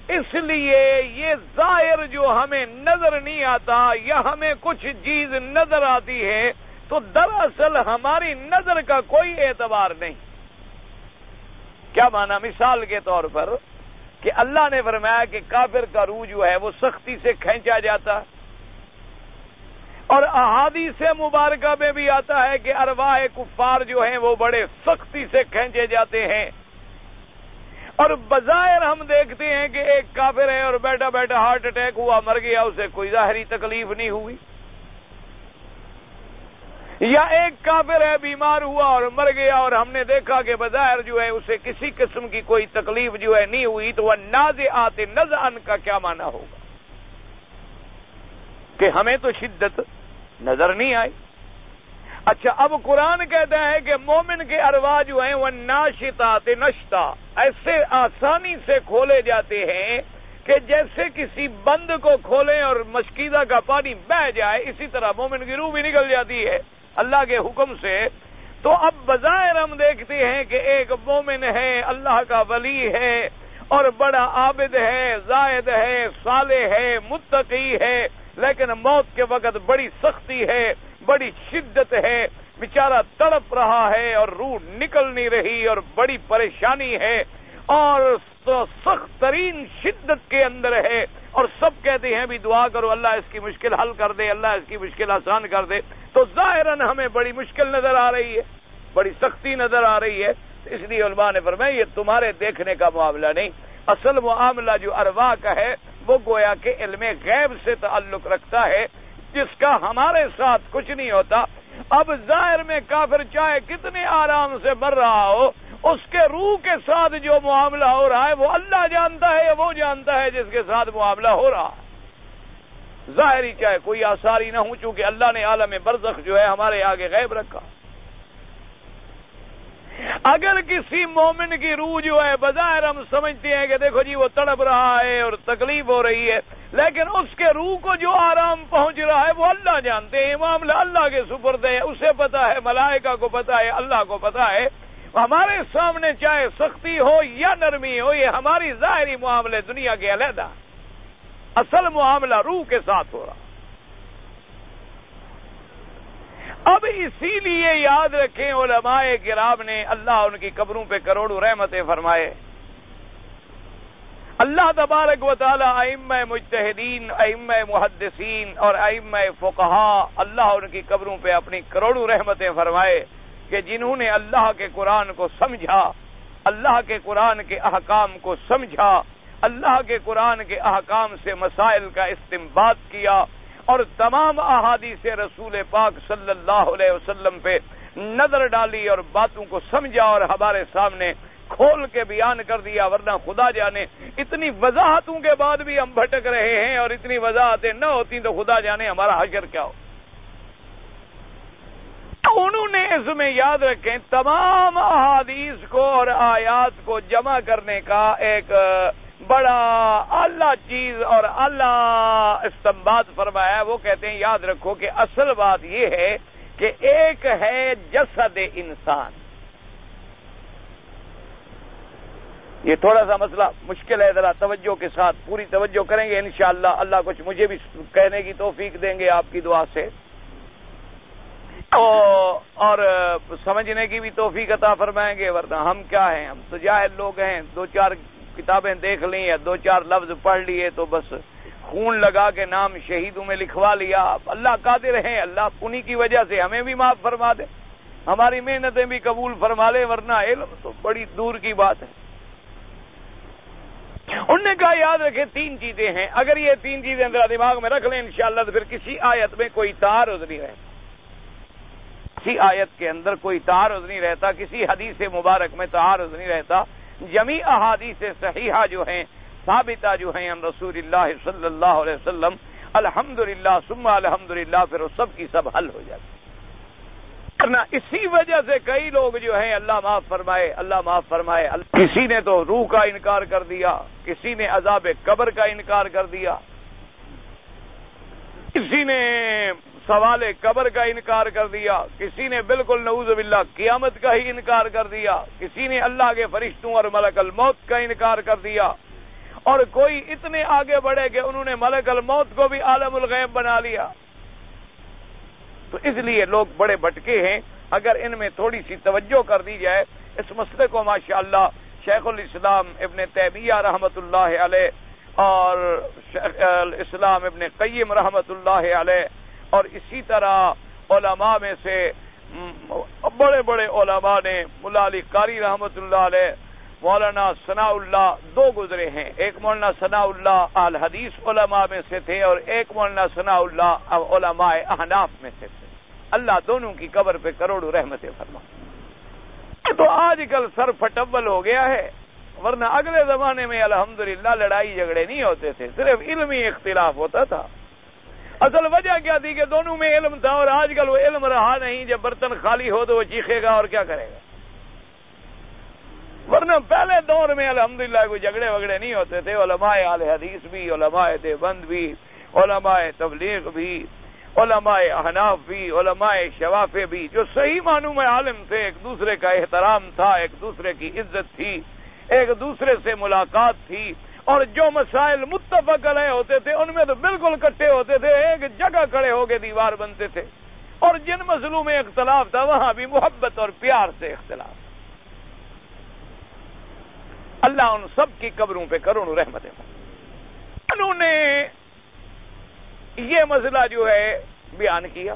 اس لیے یہ ظاہر جو ہمیں نظر نہیں آتا یا ہمیں کچھ چیز نظر آتی ہے تو دراصل ہماری نظر کا کوئی اعتبار نہیں۔ کیا مانا؟ مثال کے طور پر کہ اللہ نے فرمایا کہ کافر کا روح جو ہے وہ سختی سے کھینچا جاتا ہے، اور احادیث مبارکہ میں بھی آتا ہے کہ ارواح کفار جو ہیں وہ بڑے سختی سے کھینچے جاتے ہیں، اور بظاہر ہم دیکھتے ہیں کہ ایک کافر ہے اور بیٹھا بیٹھا ہارٹ اٹیک ہوا، مر گیا، اسے کوئی ظاہری تکلیف نہیں ہوئی، یا ایک کافر ہے بیمار ہوا اور مر گیا اور ہم نے دیکھا کہ بظاہر جو ہے اسے کسی قسم کی کوئی تکلیف جو ہے نہیں ہوئی، تو وہ نازعات نزعن کا کیا معنی ہوگا کہ ہمیں تو شدت نظر نہیں آئی۔ اچھا اب قرآن کہتا ہے کہ مومن کے ارواح جو ہیں وہ ناشطات نشطا، ایسے آسانی سے کھولے جاتے ہیں کہ جیسے کسی بند کو کھولیں اور مشکیزہ کا پانی بہہ جائے، اسی طرح مومن کی روح بھی نکل جاتی ہے اللہ کے حکم سے۔ تو اب بظاہر ہم دیکھتے ہیں کہ ایک مومن ہے، اللہ کا ولی ہے، اور بڑا عابد ہے، زاہد ہے، صالح ہے، متقی ہے، لیکن موت کے وقت بڑی سختی ہے، بڑی شدت ہے، بیچارہ تڑپ رہا ہے اور روح نکل نہیں رہی اور بڑی پریشانی ہے اور سخت ترین شدت کے اندر ہے، اور سب کہتے ہیں بھی دعا کرو اللہ اس کی مشکل حل کر دے، اللہ اس کی مشکل آسان کر دے، تو ظاہراً ہمیں بڑی مشکل نظر آ رہی ہے، بڑی سختی نظر آ رہی ہے۔ اس لیے علماء نے فرمایا یہ تمہارے دیکھنے کا معاملہ نہیں، اصل معاملہ جو ارواح کا ہے وہ گویا کہ علم غیب سے تعلق رکھتا ہے، جس کا ہمارے ساتھ کچھ نہیں ہوتا۔ اب ظاہر میں کافر چاہے کتنے آرام سے مر رہا ہو، اس کے روح کے ساتھ جو معاملہ ہو رہا ہے وہ اللہ جانتا ہے یا وہ جانتا ہے جس کے ساتھ معاملہ ہو رہا ہے، ظاہری چاہے کوئی آثار ہی نہ ہوں، چونکہ اللہ نے عالم برزخ جو ہے ہمارے آگے غیب رکھا۔ اگر کسی مومن کی روح جو ہے بظاہر ہم سمجھتے ہیں کہ دیکھو جی وہ تڑپ رہا ہے اور تکلیف ہو رہی ہے، لیکن اس کے روح کو جو آرام پہنچ رہا ہے وہ اللہ جانتے ہیں، معاملہ اللہ کے سپرد ہے، اسے پتا ہے، ملائکہ کو پتا ہے، اللہ کو پتا ہے۔ ہمارے سامنے چاہے سختی ہو یا نرمی ہو، یہ ہماری ظاہری معاملے دنیا کے علیحدہ، اصل معاملہ روح کے ساتھ ہو رہا۔ اب اسی لیے یاد رکھیں علماء کرام نے اللہ ان کی قبروں پہ کروڑوں رحمتیں فرمائے. اللہ تبارک و تعالی ائمہ مجتہدین، ائمہ محدثین اور ائمہ فقہا، اللہ ان کی قبروں پہ اپنی کروڑوں رحمتیں فرمائے کہ جنہوں نے اللہ کے قرآن کو سمجھا، اللہ کے قرآن کے احکام کو سمجھا، اللہ کے قرآن کے احکام سے مسائل کا استنباط کیا اور تمام احادیث رسول پاک صلی اللہ علیہ وسلم پہ نظر ڈالی اور باتوں کو سمجھا اور ہمارے سامنے کھول کے بیان کر دیا. ورنہ خدا جانے اتنی وضاحتوں کے بعد بھی ہم بھٹک رہے ہیں، اور اتنی وضاحتیں نہ ہوتی تو خدا جانے ہمارا حشر کیا ہو. انہوں نے اس میں یاد رکھیں تمام احادیث کو اور آیات کو جمع کرنے کا ایک بڑا اعلیٰ چیز اور اعلیٰ استنباط فرمایا ہے. وہ کہتے ہیں یاد رکھو کہ اصل بات یہ ہے کہ ایک ہے جسد انسان. یہ تھوڑا سا مسئلہ مشکل ہے، ذرا توجہ کے ساتھ پوری توجہ کریں گے انشاءاللہ. اللہ کچھ مجھے بھی کہنے کی توفیق دیں گے آپ کی دعا سے، اور سمجھنے کی بھی توفیق عطا فرمائیں گے. ورنہ ہم کیا ہیں، ہم تو جاہل لوگ ہیں. 2-4 کتابیں دیکھ لی یا 2-4 لفظ پڑھ لیے تو بس خون لگا کے نام شہیدوں میں لکھوا لیا. اللہ قادر ہیں، اللہ انہی کی وجہ سے ہمیں بھی معاف فرما دے، ہماری محنتیں بھی قبول فرما لے. ورنہ علم تو بڑی دور کی بات ہے. انہوں نے کہا یاد رکھیں 3 چیزیں ہیں، اگر یہ 3 چیزیں ذرا دماغ میں رکھ لیں انشاءاللہ تو پھر کسی آیت میں کوئی تعارض نہیں رہتا، کسی آیت کے اندر کوئی تعارض نہیں رہتا، کسی حدیث مبارک میں تعارض نہیں رہتا. جمیع احادیث صحیحہ جو ہیں، ثابتہ جو ہیں ہم رسول اللہ صلی اللہ علیہ وسلم، الحمدللہ ثم الحمدللہ، پھر وہ سب کی سب حل ہو جاتی. اسی وجہ سے کئی لوگ جو ہیں اللہ معاف فرمائے، اللہ معاف فرمائے، کسی نے تو روح کا انکار کر دیا، کسی نے عذاب قبر کا انکار کر دیا، کسی نے سوال قبر کا انکار کر دیا، کسی نے بالکل نعوذ باللہ قیامت کا ہی انکار کر دیا، کسی نے اللہ کے فرشتوں اور ملک الموت کا انکار کر دیا، اور کوئی اتنے آگے بڑھے کہ انہوں نے ملک الموت کو بھی عالم الغیب بنا لیا. تو اس لیے لوگ بڑے بھٹکے ہیں. اگر ان میں تھوڑی سی توجہ کر دی جائے اس مسئلے کو، ماشاءاللہ شیخ الاسلام ابن تیمیہ رحمۃ اللہ علیہ اور شیخ الاسلام ابن قیم رحمۃ اللہ علیہ اور اسی طرح علماء میں سے بڑے بڑے علماء نے، مولا علی قاری رحمۃ اللہ علیہ، مولانا ثناء اللہ، 2 گزرے ہیں. ایک مولانا ثناء اللہ الحدیث علماء میں سے تھے اور ایک مولانا ثناء اللہ علماء احناف میں سے تھے. اللہ دونوں کی قبر پہ کروڑوں رحمتیں فرمائے. تو آج کل سر پھٹبل ہو گیا ہے، ورنہ اگلے زمانے میں الحمدللہ لڑائی جھگڑے نہیں ہوتے تھے، صرف علمی اختلاف ہوتا تھا. اصل وجہ کیا تھی کہ دونوں میں علم تھا، اور آج کل وہ علم رہا نہیں. جب برتن خالی ہو تو وہ چیخے گا اور کیا کرے گا. ورنہ پہلے دور میں الحمدللہ کوئی جھگڑے وگڑے نہیں ہوتے تھے. علماء اہل حدیث بھی، علماء دیوبند بھی، علماء تبلیغ بھی، علماء احناف بھی، علماء شوافع بھی، جو صحیح معنوں میں عالم تھے. ایک دوسرے کا احترام تھا، ایک دوسرے کی عزت تھی، ایک دوسرے سے ملاقات تھی، اور جو مسائل متفق علیہ ہوتے تھے ان میں تو بالکل اکٹھے ہوتے تھے، ایک جگہ کھڑے ہو کے دیوار بنتے تھے. اور جن مسئلوں میں اختلاف تھا وہاں بھی محبت اور پیار سے اختلاف. اللہ ان سب کی قبروں پہ کروڑوں رحمتیں. انہوں نے یہ مسئلہ جو ہے بیان کیا،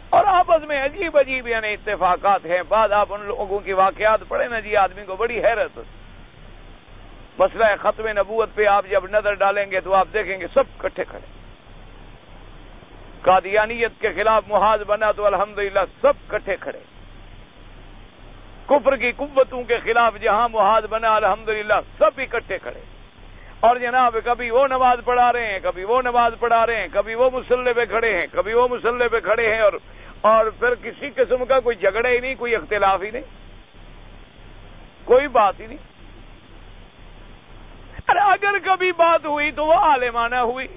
اور آپس میں عجیب عجیب یعنی اتفاقات ہیں. بعد آپ ان لوگوں کی واقعات پڑھیں نا جی، آدمی کو بڑی حیرت ہوتی. مسئلہ ختم نبوت پہ آپ جب نظر ڈالیں گے تو آپ دیکھیں گے سب کٹھے کھڑے. قادیانیت کے خلاف محاذ بنا تو الحمدللہ سب کٹھے کھڑے. کفر کی قوتوں کے خلاف جہاں محاذ بنا الحمدللہ سب اکٹھے کھڑے. اور جناب کبھی وہ نماز پڑھا رہے ہیں، کبھی وہ نماز پڑھا رہے ہیں، کبھی وہ مصلی پہ کھڑے ہیں، کبھی وہ مصلی پہ کھڑے ہیں، اور پھر کسی قسم کا کوئی جھگڑا ہی نہیں، کوئی اختلاف ہی نہیں، کوئی بات ہی نہیں. اگر کبھی بات ہوئی تو وہ عالمانہ ہوئی،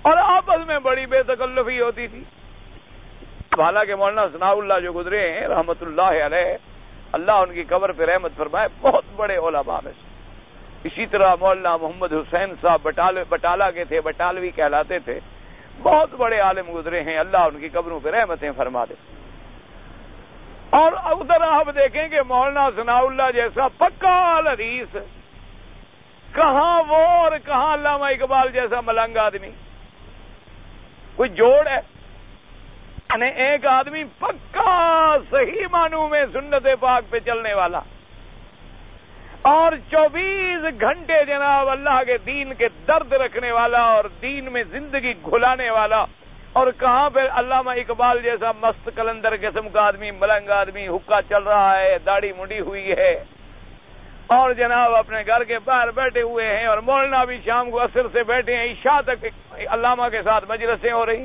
اور آپس میں بڑی بے تکلفی ہوتی تھی. حالانکہ مولانا ثناء اللہ جو گزرے ہیں رحمت اللہ علیہ، اللہ ان کی قبر پہ رحمت فرمائے، بہت بڑے علماء میں سے. اسی طرح مولانا محمد حسین صاحب بٹالہ کے تھے، بٹالوی کہلاتے تھے. بہت بڑے عالم گزرے ہیں، اللہ ان کی قبروں پہ رحمتیں فرما دے۔ اور ادھر آپ دیکھیں کہ مولانا ثناء اللہ جیسا پکا حدیث، کہاں وہ اور کہاں علامہ اقبال جیسا ملنگ آدمی، کوئی جوڑ ہے؟ یعنی ایک آدمی پکا صحیح معنوں میں سنت پاک پہ چلنے والا اور 24 گھنٹے جناب اللہ کے دین کے درد رکھنے والا اور دین میں زندگی گھلانے والا، اور کہاں پہ علامہ اقبال جیسا مست کلندر قسم کا آدمی، ملنگ آدمی، حقہ چل رہا ہے، داڑھی منڈی ہوئی ہے اور جناب اپنے گھر کے باہر بیٹھے ہوئے ہیں، اور مولانا بھی شام کو عصر سے بیٹھے ہیں، عشاء تک علامہ کے ساتھ مجلسیں ہو رہی،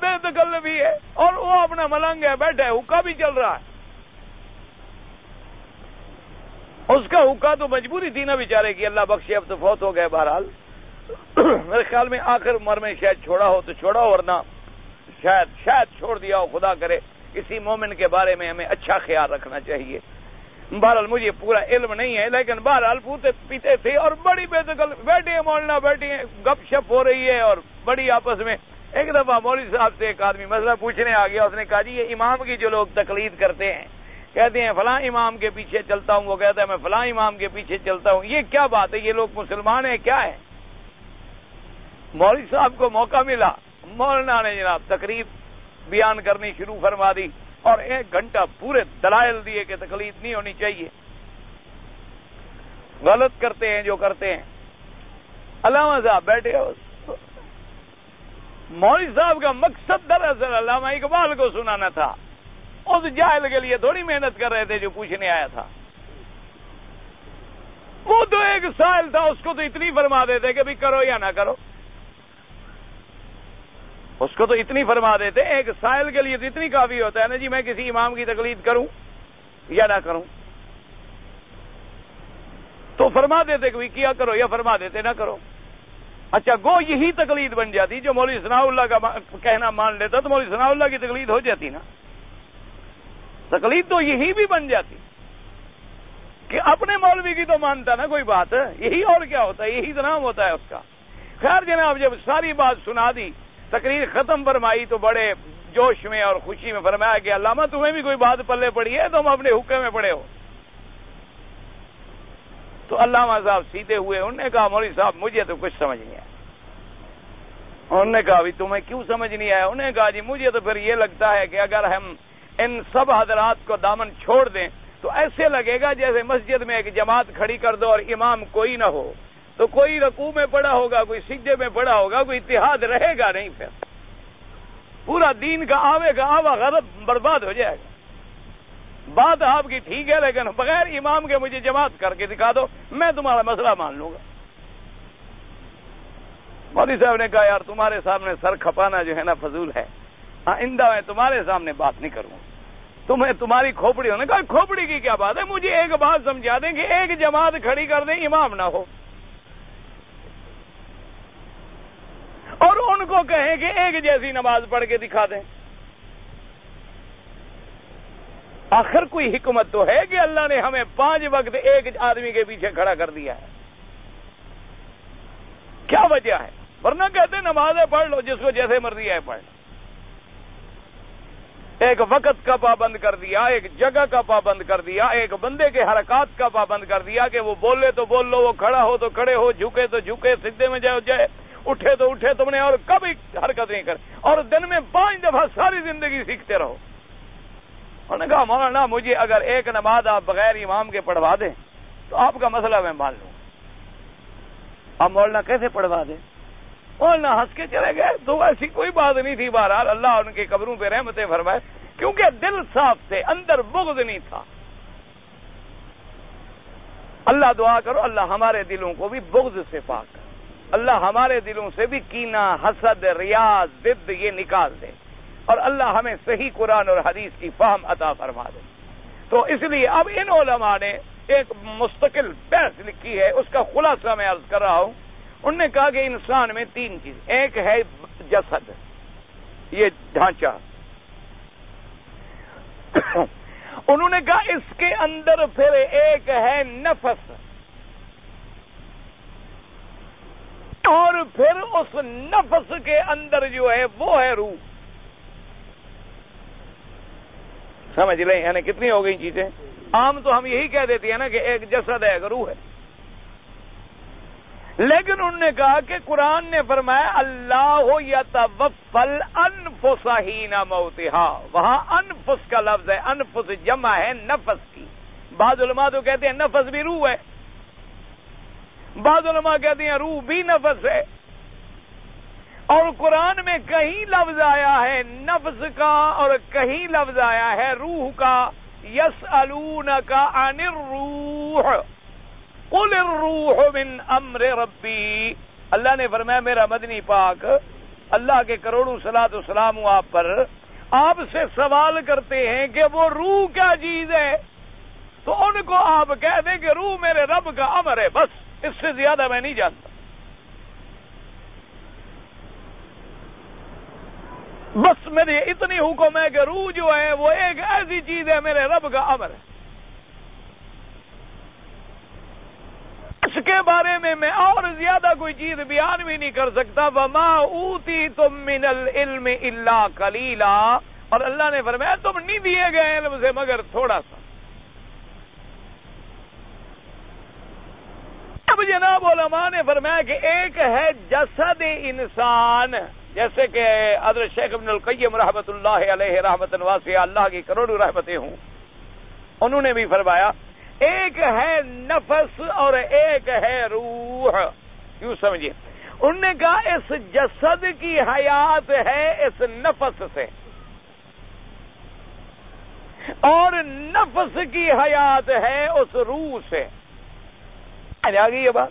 بے دخل بھی ہے، اور وہ اپنا ملنگ ہے، بیٹھا ہے، حقہ بھی چل رہا ہے۔ اس کا حقہ تو مجبوری تھی نا بیچارے کی، اللہ بخشے، اب تو فوت ہو گئے بہرحال۔ میرے خیال میں آخر عمر میں شاید چھوڑا ہو تو چھوڑا ہو، ورنہ شاید چھوڑ دیا ہو، خدا کرے۔ اسی مومن کے بارے میں ہمیں اچھا خیال رکھنا چاہیے۔ بہرحال مجھے پورا علم نہیں ہے، لیکن بہرحال پوتے پیتے تھے اور بڑی بے دخل بیٹھے ہیں، مولانا بیٹھے ہیں، گپ شپ ہو رہی ہے اور بڑی آپس میں۔ ایک دفعہ مولوی صاحب سے ایک آدمی مسئلہ پوچھنے آ گیا، اس نے کہا جی یہ امام کی جو لوگ تقلید کرتے ہیں، کہتے ہیں فلاں امام کے پیچھے چلتا ہوں، وہ کہتا ہے میں فلاں امام کے پیچھے چلتا ہوں، یہ کیا بات ہے؟ یہ لوگ مسلمان ہیں کیا ہے؟ مولوی صاحب کو موقع ملا، مولانا نے جناب تقریر بیان کرنی شروع فرما دی اور 1 گھنٹہ پورے دلائل دیے کہ تقلید نہیں ہونی چاہیے، غلط کرتے ہیں جو کرتے ہیں۔ علامہ صاحب بیٹھے ہو، مولوی صاحب کا مقصد دراصل علامہ اقبال کو سنانا تھا، اس جاہل کے لیے تھوڑی محنت کر رہے تھے جو پوچھنے آیا تھا۔ وہ تو ایک سائل تھا، اس کو تو اتنی فرما دیتے کہ بھی کرو یا نہ کرو، اس کو تو اتنی فرما دیتے، ایک سائل کے لیے تو اتنی کافی ہوتا ہے نا جی، میں کسی امام کی تقلید کروں یا نہ کروں، تو فرما دیتے کہ کیا کرو یا فرما دیتے نہ کرو۔ اچھا گو یہی تقلید بن جاتی، جو مولوی ثناء اللہ کا کہنا مان لیتا تو مولوی ثناء اللہ کی تقلید ہو جاتی نا، تقلید تو یہی بھی بن جاتی کہ اپنے مولوی کی تو مانتا نا کوئی بات، یہی اور کیا ہوتا ہے، یہی تو نام ہوتا ہے اس کا۔ خیر جناب جب ساری بات سنا دی، تقریر ختم فرمائی تو بڑے جوش میں اور خوشی میں فرمایا کہ علامہ تمہیں بھی کوئی بات پلے پڑی ہے، تم اپنے حقے میں پڑے ہو۔ تو علامہ صاحب سیدھے ہوئے، انہوں نے کہا مولوی صاحب مجھے تو کچھ سمجھ نہیں آیا۔ انہوں نے کہا تمہیں کیوں سمجھ نہیں آیا؟ انہوں نے کہا جی مجھے تو پھر یہ لگتا ہے کہ اگر ہم ان سب حضرات کو دامن چھوڑ دیں تو ایسے لگے گا جیسے مسجد میں ایک جماعت کھڑی کر دو اور امام کوئی نہ ہو، تو کوئی رکوع میں پڑا ہوگا، کوئی سجدے میں پڑا ہوگا، کوئی اتحاد رہے گا نہیں، پھر پورا دین کا آوے کا آوا غرض برباد ہو جائے گا۔ بات آپ کی ٹھیک ہے، لیکن بغیر امام کے مجھے جماعت کر کے دکھا دو، میں تمہارا مسئلہ مان لوں گا۔ مولوی صاحب نے کہا یار تمہارے سامنے سر کھپانا جو ہے نا فضول ہے، آئندہ میں تمہارے سامنے بات نہیں کروں، تمہیں تمہاری کھوپڑی ہونے کا، کھوپڑی کی کیا بات ہے، مجھے ایک بات سمجھا دیں کہ ایک جماعت کھڑی کر دیں، امام نہ ہو، اور ان کو کہیں کہ ایک جیسی نماز پڑھ کے دکھا دیں۔ آخر کوئی حکمت تو ہے کہ اللہ نے ہمیں 5 وقت ایک آدمی کے پیچھے کھڑا کر دیا ہے، کیا وجہ ہے؟ ورنہ کہتے نمازیں پڑھ لو، جس کو جیسے مرضی ہے پڑھ لو۔ ایک وقت کا پابند کر دیا، ایک جگہ کا پابند کر دیا، ایک بندے کے حرکات کا پابند کر دیا کہ وہ بولے تو بول لو، وہ کھڑا ہو تو کھڑے ہو، جھکے تو جھکے، سجدے میں جائے، اٹھے تو اٹھے تم نے، اور کبھی حرکت نہیں کر، اور دن میں 5 دفعہ ساری زندگی سیکھتے رہو۔ انہوں نے کہا مولانا مجھے اگر ایک نماز آپ بغیر امام کے پڑھوا دیں تو آپ کا مسئلہ میں مان لوں۔ اب مولانا کیسے پڑھوا دیں؟ مولانا ہنس کے چلے گئے، تو ایسی کوئی بات نہیں تھی۔ بہرحال اللہ ان کے قبروں پہ رحمتیں فرمائے، کیونکہ دل صاف تھے، اندر بغض نہیں تھا۔ اللہ دعا کرو اللہ ہمارے دلوں کو بھی بغض سے پاک کرے، اللہ ہمارے دلوں سے بھی کینہ، حسد، ریاض، ضد یہ نکال دے، اور اللہ ہمیں صحیح قرآن اور حدیث کی فہم عطا فرما دے۔ تو اس لیے اب ان علماء نے ایک مستقل بحث لکھی ہے، اس کا خلاصہ میں عرض کر رہا ہوں۔ انہوں نے کہا کہ انسان میں 3 چیز، ایک ہے جسد، یہ ڈھانچہ، انہوں نے کہا اس کے اندر پھر ایک ہے نفس، اور پھر اس نفس کے اندر جو ہے وہ ہے روح. سمجھ لیں یعنی کتنی ہو گئی چیزیں. عام تو ہم یہی کہہ دیتے ہیں نا کہ ایک جسد ہے ایک روح ہے، لیکن انہوں نے کہا کہ قرآن نے فرمایا اللہ یتوفی الانفس حین موتہا. وہاں انفس کا لفظ ہے، انفس جمع ہے نفس کی. بعض علماء تو کہتے ہیں نفس بھی روح ہے، بعض علماء کہتے ہیں روح بھی نفس ہے. اور قرآن میں کہیں لفظ آیا ہے نفس کا اور کہیں لفظ آیا ہے روح کا. یسألونک عن الروح قل الروح من امر ربی. اللہ نے فرمایا میرا مدنی پاک اللہ کے کروڑوں صلاۃ و سلام آپ پر آپ سے سوال کرتے ہیں کہ وہ روح کیا چیز ہے، تو ان کو آپ کہہ دیں کہ روح میرے رب کا امر ہے، بس اس سے زیادہ میں نہیں جانتا. بس میرے اتنی حکم ہے کہ روح جو ہے وہ ایک ایسی چیز ہے میرے رب کا امر ہے. اس کے بارے میں اور زیادہ کوئی چیز بیان بھی نہیں کر سکتا. وما اوتیتم من العلم الا قلیلا. اور اللہ نے فرمایا تم نہیں دیے گئے علم سے مگر تھوڑا سا. اب جناب علماء نے فرمایا کہ ایک ہے جسد انسان، جیسے کہ حضرت شیخ ابن القیم رحمۃ اللہ علیہ رحمۃ واسعہ، اللہ کی کروڑوں رحمتیں ہوں، انہوں نے بھی فرمایا ایک ہے نفس اور ایک ہے روح. یوں سمجھیے انہوں نے کہا اس جسد کی حیات ہے اس نفس سے، اور نفس کی حیات ہے اس روح سے. آ گئی یہ بات.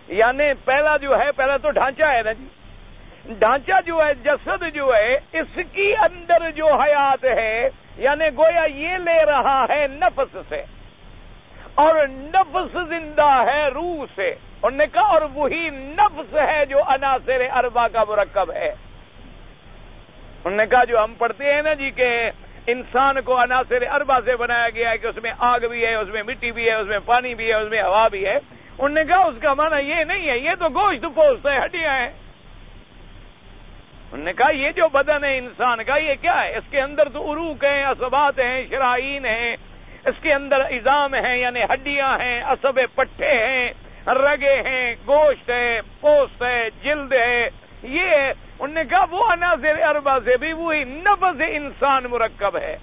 یعنی پہلا جو ہے پہلا تو ڈھانچہ ہے نا جی، ڈھانچہ جو ہے جسد جو ہے اس کی اندر جو حیات ہے یعنی گویا یہ لے رہا ہے نفس سے، اور نفس زندہ ہے روح سے. انہوں نے کہا اور وہی نفس ہے جو عناصر اربع کا مرکب ہے. انہوں نے کہا جو ہم پڑھتے ہیں نا جی کہ انسان کو عناصر اربع سے بنایا گیا ہے کہ اس میں آگ بھی ہے، اس میں مٹی بھی ہے، اس میں پانی بھی ہے، اس میں ہوا بھی ہے. انہوں نے کہا اس کا معنی یہ نہیں ہے یہ تو گوشت پوست ہے، ہڈیاں ہیں. انہوں نے کہا یہ جو بدن ہے انسان کا یہ کیا ہے، اس کے اندر تو عروق ہیں، عصبات ہیں، شرائین ہیں، اس کے اندر عظام ہیں یعنی ہڈیاں ہیں، عصب پٹھے ہیں، رگے ہیں، گوشت ہے، پوست ہے، جلد ہے. یہ انہوں نے کہا وہ عناصر اربع سے بھی وہی نفس انسان مرکب ہے،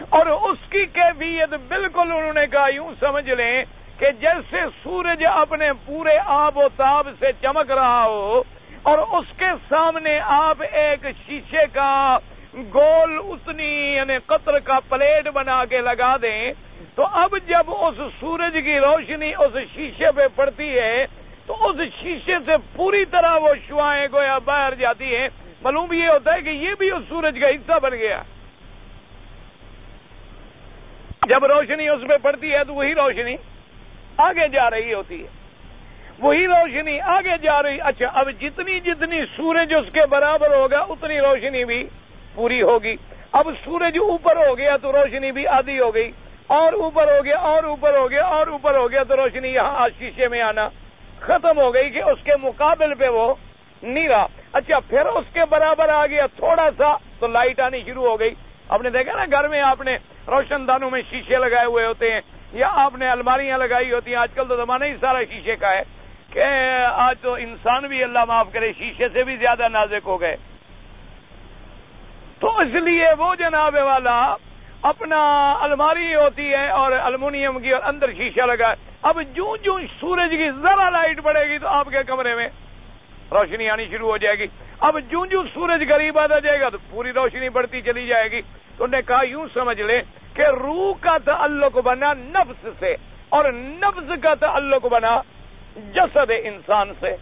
اور اس کی کیفیت بالکل انہوں نے کہا یوں سمجھ لیں کہ جیسے سورج اپنے پورے آب و تاب سے چمک رہا ہو اور اس کے سامنے آپ ایک شیشے کا گول اتنی یعنی قطر کا پلیٹ بنا کے لگا دیں، تو اب جب اس سورج کی روشنی اس شیشے پہ پڑتی ہے تو اس شیشے سے پوری طرح وہ شعاعیں گویا باہر جاتی ہیں. معلوم یہ ہوتا ہے کہ یہ بھی اس سورج کا حصہ بن گیا. جب روشنی اس پہ پڑتی ہے تو وہی روشنی آگے جا رہی ہوتی ہے، وہی روشنی آگے جا رہی. اچھا اب جتنی جتنی سورج اس کے برابر ہوگا اتنی روشنی بھی پوری ہوگی. اب سورج اوپر ہو گیا تو روشنی بھی آدھی ہو گئی، اور اوپر ہو گیا اور اوپر ہو گیا اور اوپر ہو گیا تو روشنی یہاں شیشے میں آنا ختم ہو گئی کہ اس کے مقابل پہ وہ نہیں رہا. اچھا پھر اس کے برابر آ گیا تھوڑا سا تو لائٹ آنی شروع ہو گئی. آپ نے دیکھا نا گھر میں آپ نے روشن دانوں میں شیشے لگائے ہوئے ہوتے ہیں یا آپ نے الماریاں لگائی ہوتی ہیں. آج کل تو زمانہ ہی سارا شیشے کا ہے کہ آج تو انسان بھی اللہ معاف کرے شیشے سے بھی زیادہ نازک ہو گئے. تو اس لیے وہ جناب والا اپنا الماری ہوتی ہے اور المونیم کی اور اندر شیشہ لگا. اب جوں جوں سورج کی ذرا لائٹ پڑے گی تو آپ کے کمرے میں روشنی آنی شروع ہو جائے گی. اب جوں جوں سورج قریب آتا جائے گا تو پوری روشنی بڑھتی چلی جائے گی. تو انہوں نے کہا یوں سمجھ لے کہ روح کا تعلق بنا نفس سے اور نفس کا تعلق بنا جسد انسان سے.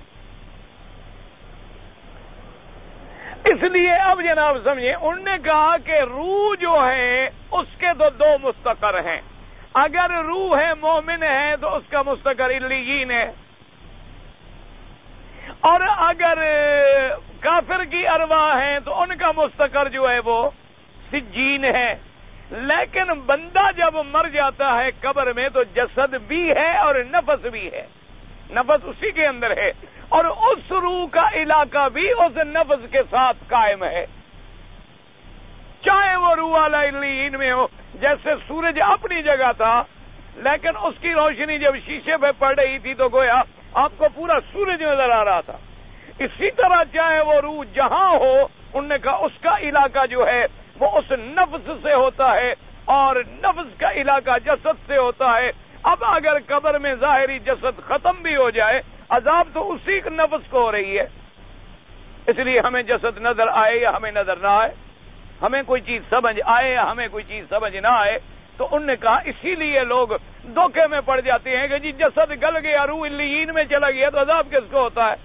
اس لیے اب جناب سمجھیں انہوں نے کہا کہ روح جو ہے اس کے تو دو مستقر ہیں. اگر روح ہے مومن ہے تو اس کا مستقر علیین ہے، اور اگر کافر کی ارواح ہیں تو ان کا مستقر جو ہے وہ سجین ہے. لیکن بندہ جب مر جاتا ہے قبر میں تو جسد بھی ہے اور نفس بھی ہے. نفس اسی کے اندر ہے اور اس روح کا علاقہ بھی اس نفس کے ساتھ قائم ہے، چاہے وہ روح والا علیین میں ہو۔ جیسے سورج اپنی جگہ تھا لیکن اس کی روشنی جب شیشے پہ پڑ رہی تھی تو گویا آپ کو پورا سورج نظر آ رہا تھا۔ اسی طرح چاہے وہ روح جہاں ہو، انہوں نے کہا اس کا علاقہ جو ہے وہ اس نفس سے ہوتا ہے اور نفس کا علاقہ جسد سے ہوتا ہے۔ اب اگر قبر میں ظاہری جسد ختم بھی ہو جائے، عذاب تو اسی نفس کو ہو رہی ہے۔ اس لیے ہمیں جسد نظر آئے یا ہمیں نظر نہ آئے، ہمیں کوئی چیز سمجھ آئے یا ہمیں کوئی چیز سمجھ نہ آئے، تو انہوں نے کہا اسی لیے لوگ دھوکے میں پڑ جاتے ہیں کہ جی جسد گل گیا، روح علیین میں چلا گیا تو عذاب کس کو ہوتا ہے؟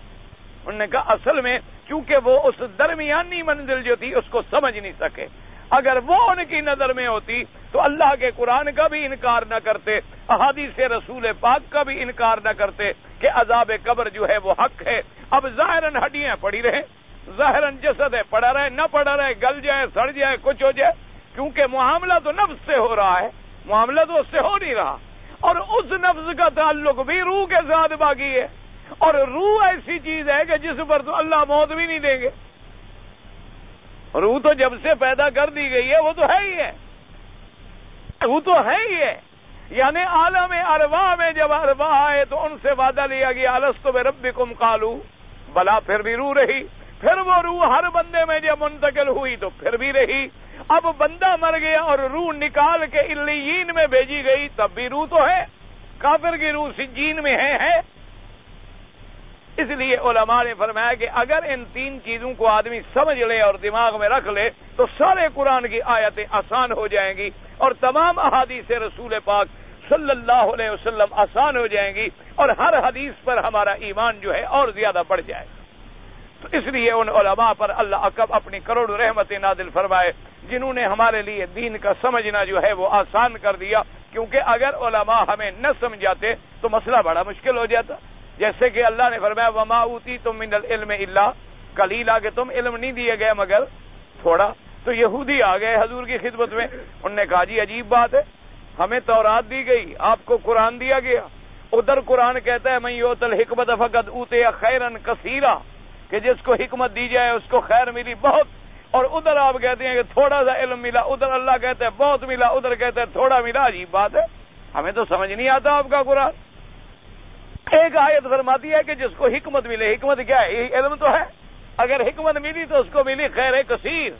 انہوں نے کہا اصل میں چونکہ وہ اس درمیانی منزل جو تھی اس کو سمجھ نہیں سکے، اگر وہ ان کی نظر میں ہوتی تو اللہ کے قرآن کا بھی انکار نہ کرتے، احادیث رسول پاک کا بھی انکار نہ کرتے کہ عذاب قبر جو ہے وہ حق ہے۔ اب ظاہراً ہڈیاں پڑی رہیں، ظاہراً جسد ہے پڑا رہے نہ پڑا رہے، گل جائے سڑ جائے کچھ ہو جائے، کیونکہ معاملہ تو نفس سے ہو رہا ہے، معاملہ تو اس سے ہو نہیں رہا، اور اس نفس کا تعلق بھی روح کے ساتھ باقی ہے، اور روح ایسی چیز ہے کہ جس پر تو اللہ موت بھی نہیں دیں گے۔ روح تو جب سے پیدا کر دی گئی ہے وہ تو ہے ہی ہے، وہ تو ہے ہی ہے۔ یعنی عالم ارواح میں جب ارواح آئے تو ان سے وعدہ لیا گیا الست بربکم قالوا بلا، پھر بھی روح رہی، پھر وہ روح ہر بندے میں جب منتقل ہوئی تو پھر بھی رہی۔ اب بندہ مر گیا اور روح نکال کے علیین میں بھیجی گئی تب بھی روح تو ہے، کافر کی روح سجین میں ہے۔ اس لیے علماء نے فرمایا کہ اگر ان تین چیزوں کو آدمی سمجھ لے اور دماغ میں رکھ لے تو سارے قرآن کی آیتیں آسان ہو جائیں گی اور تمام احادیث رسول پاک صلی اللہ علیہ وسلم آسان ہو جائیں گی، اور ہر حدیث پر ہمارا ایمان جو ہے اور زیادہ بڑھ جائے گا۔ تو اس لیے ان علماء پر اللہ اپنی کروڑ رحمت نازل فرمائے جنہوں نے ہمارے لیے دین کا سمجھنا جو ہے وہ آسان کر دیا، کیونکہ اگر علماء ہمیں نہ سمجھاتے تو مسئلہ بڑا مشکل ہو جاتا۔ جیسے کہ اللہ نے فرمایا وما اوتیتم من العلم الا قلیلا، کہ تم علم نہیں دیے گئے مگر تھوڑا۔ تو یہودی آ گئے حضور کی خدمت میں، انہوں نے کہا جی عجیب بات ہے، ہمیں تورات دی گئی، آپ کو قرآن دیا گیا، ادھر قرآن کہتا ہے من یؤت الحکمت فقد اوتی خیرا کثیرا، کہ جس کو حکمت دی جائے اس کو خیر ملی بہت، اور ادھر آپ کہتے ہیں کہ تھوڑا سا علم ملا، ادھر اللہ کہتا ہے بہت ملا، ادھر کہتا ہے تھوڑا ملا۔ عجیب بات ہے، ہمیں تو سمجھ نہیں آتا آپ کا قرآن۔ ایک آیت فرماتی ہے کہ جس کو حکمت ملے، حکمت کیا ہے؟ یہی علم تو ہے، اگر حکمت ملی تو اس کو ملی خیر کثیر،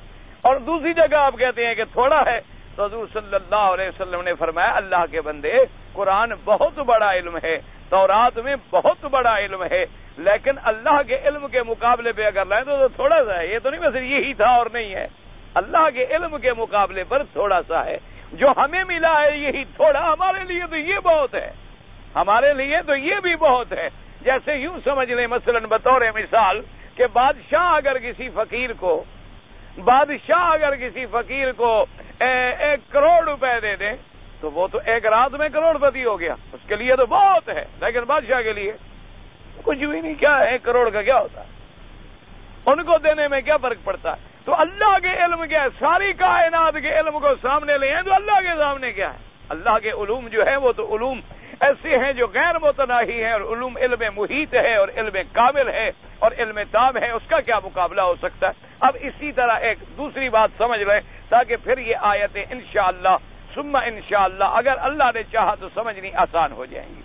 اور دوسری جگہ آپ کہتے ہیں کہ تھوڑا ہے۔ تو حضور صلی اللہ علیہ وسلم نے فرمایا اللہ کے بندے، قرآن بہت بڑا علم ہے، تورات میں بہت بڑا علم ہے، لیکن اللہ کے علم کے مقابلے پہ اگر لائیں تو تھوڑا سا ہے۔ یہ تو نہیں بس یہی تھا اور نہیں ہے، اللہ کے علم کے مقابلے پر تھوڑا سا ہے۔ جو ہمیں ملا ہے یہی تھوڑا، ہمارے لیے تو یہ بہت ہے، ہمارے لیے تو یہ بھی بہت ہے۔ جیسے یوں سمجھ لیں مثلا بطور مثال کہ بادشاہ اگر کسی فقیر کو 1 کروڑ روپے دے دیں تو وہ تو ایک رات میں کروڑ پتی ہو گیا، اس کے لیے تو بہت ہے، لیکن بادشاہ کے لیے کچھ بھی نہیں۔ کیا ہے 1 کروڑ کا کیا ہوتا ہے، ان کو دینے میں کیا فرق پڑتا ہے؟ تو اللہ کے علم کیا ہے؟ ساری کائنات کے علم کو سامنے لے ہیں تو اللہ کے سامنے کیا ہے؟ اللہ کے علوم جو ہے وہ تو علوم ایسے ہیں جو غیر متناہی ہیں، اور علوم علم محیط ہے اور علم کامل ہے اور علم تام ہے، اس کا کیا مقابلہ ہو سکتا ہے؟ اب اسی طرح ایک دوسری بات سمجھ لیں تاکہ پھر یہ آیتیں انشاءاللہ ثم انشاءاللہ اگر اللہ نے چاہا تو سمجھنی آسان ہو جائیں گی۔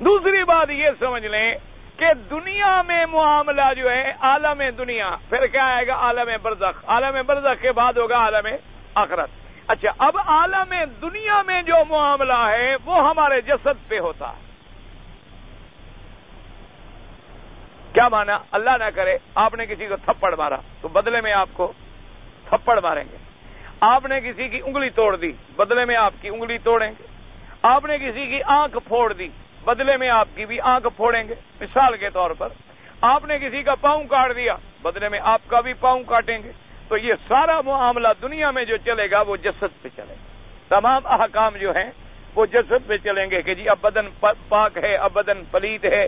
دوسری بات یہ سمجھ لیں کہ دنیا میں معاملہ جو ہے عالم دنیا، پھر کیا آئے گا؟ عالم برزخ، عالم برزخ کے بعد ہوگا عالم آخرت۔ اچھا، اب عالم دنیا میں جو معاملہ ہے وہ ہمارے جسد پہ ہوتا ہے۔ کیا مانا؟ اللہ نہ کرے آپ نے کسی کو تھپڑ مارا تو بدلے میں آپ کو تھپڑ ماریں گے، آپ نے کسی کی انگلی توڑ دی بدلے میں آپ کی انگلی توڑیں گے، آپ نے کسی کی آنکھ پھوڑ دی بدلے میں آپ کی بھی آنکھ پھوڑیں گے۔ مثال کے طور پر آپ نے کسی کا پاؤں کاٹ دیا بدلے میں آپ کا بھی پاؤں کاٹیں گے۔ تو یہ سارا معاملہ دنیا میں جو چلے گا وہ جسد پہ چلے گا، تمام احکام جو ہیں وہ جسد پہ چلیں گے کہ جی اب بدن پاک ہے، اب بدن پلید ہے،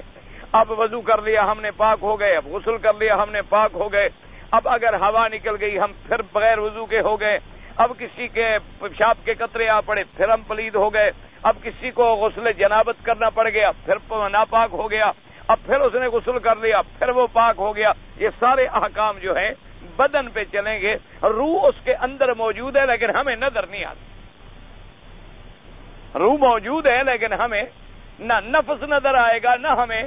اب وضو کر لیا ہم نے پاک ہو گئے، اب غسل کر لیا ہم نے پاک ہو گئے، اب اگر ہوا نکل گئی ہم پھر بغیر وضو کے ہو گئے، اب کسی کے پیشاب کے قطرے آ پڑے پھر ہم پلید ہو گئے، اب کسی کو غسل جنابت کرنا پڑ گیا پھر ناپاک ہو گیا، اب پھر اس نے غسل کر لیا، پھر وہ پاک ہو گیا. یہ سارے احکام جو ہیں بدن پہ چلیں گے. روح اس کے اندر موجود ہے لیکن ہمیں نظر نہیں آتی. روح موجود ہے لیکن ہمیں نہ نفس نظر آئے گا نہ ہمیں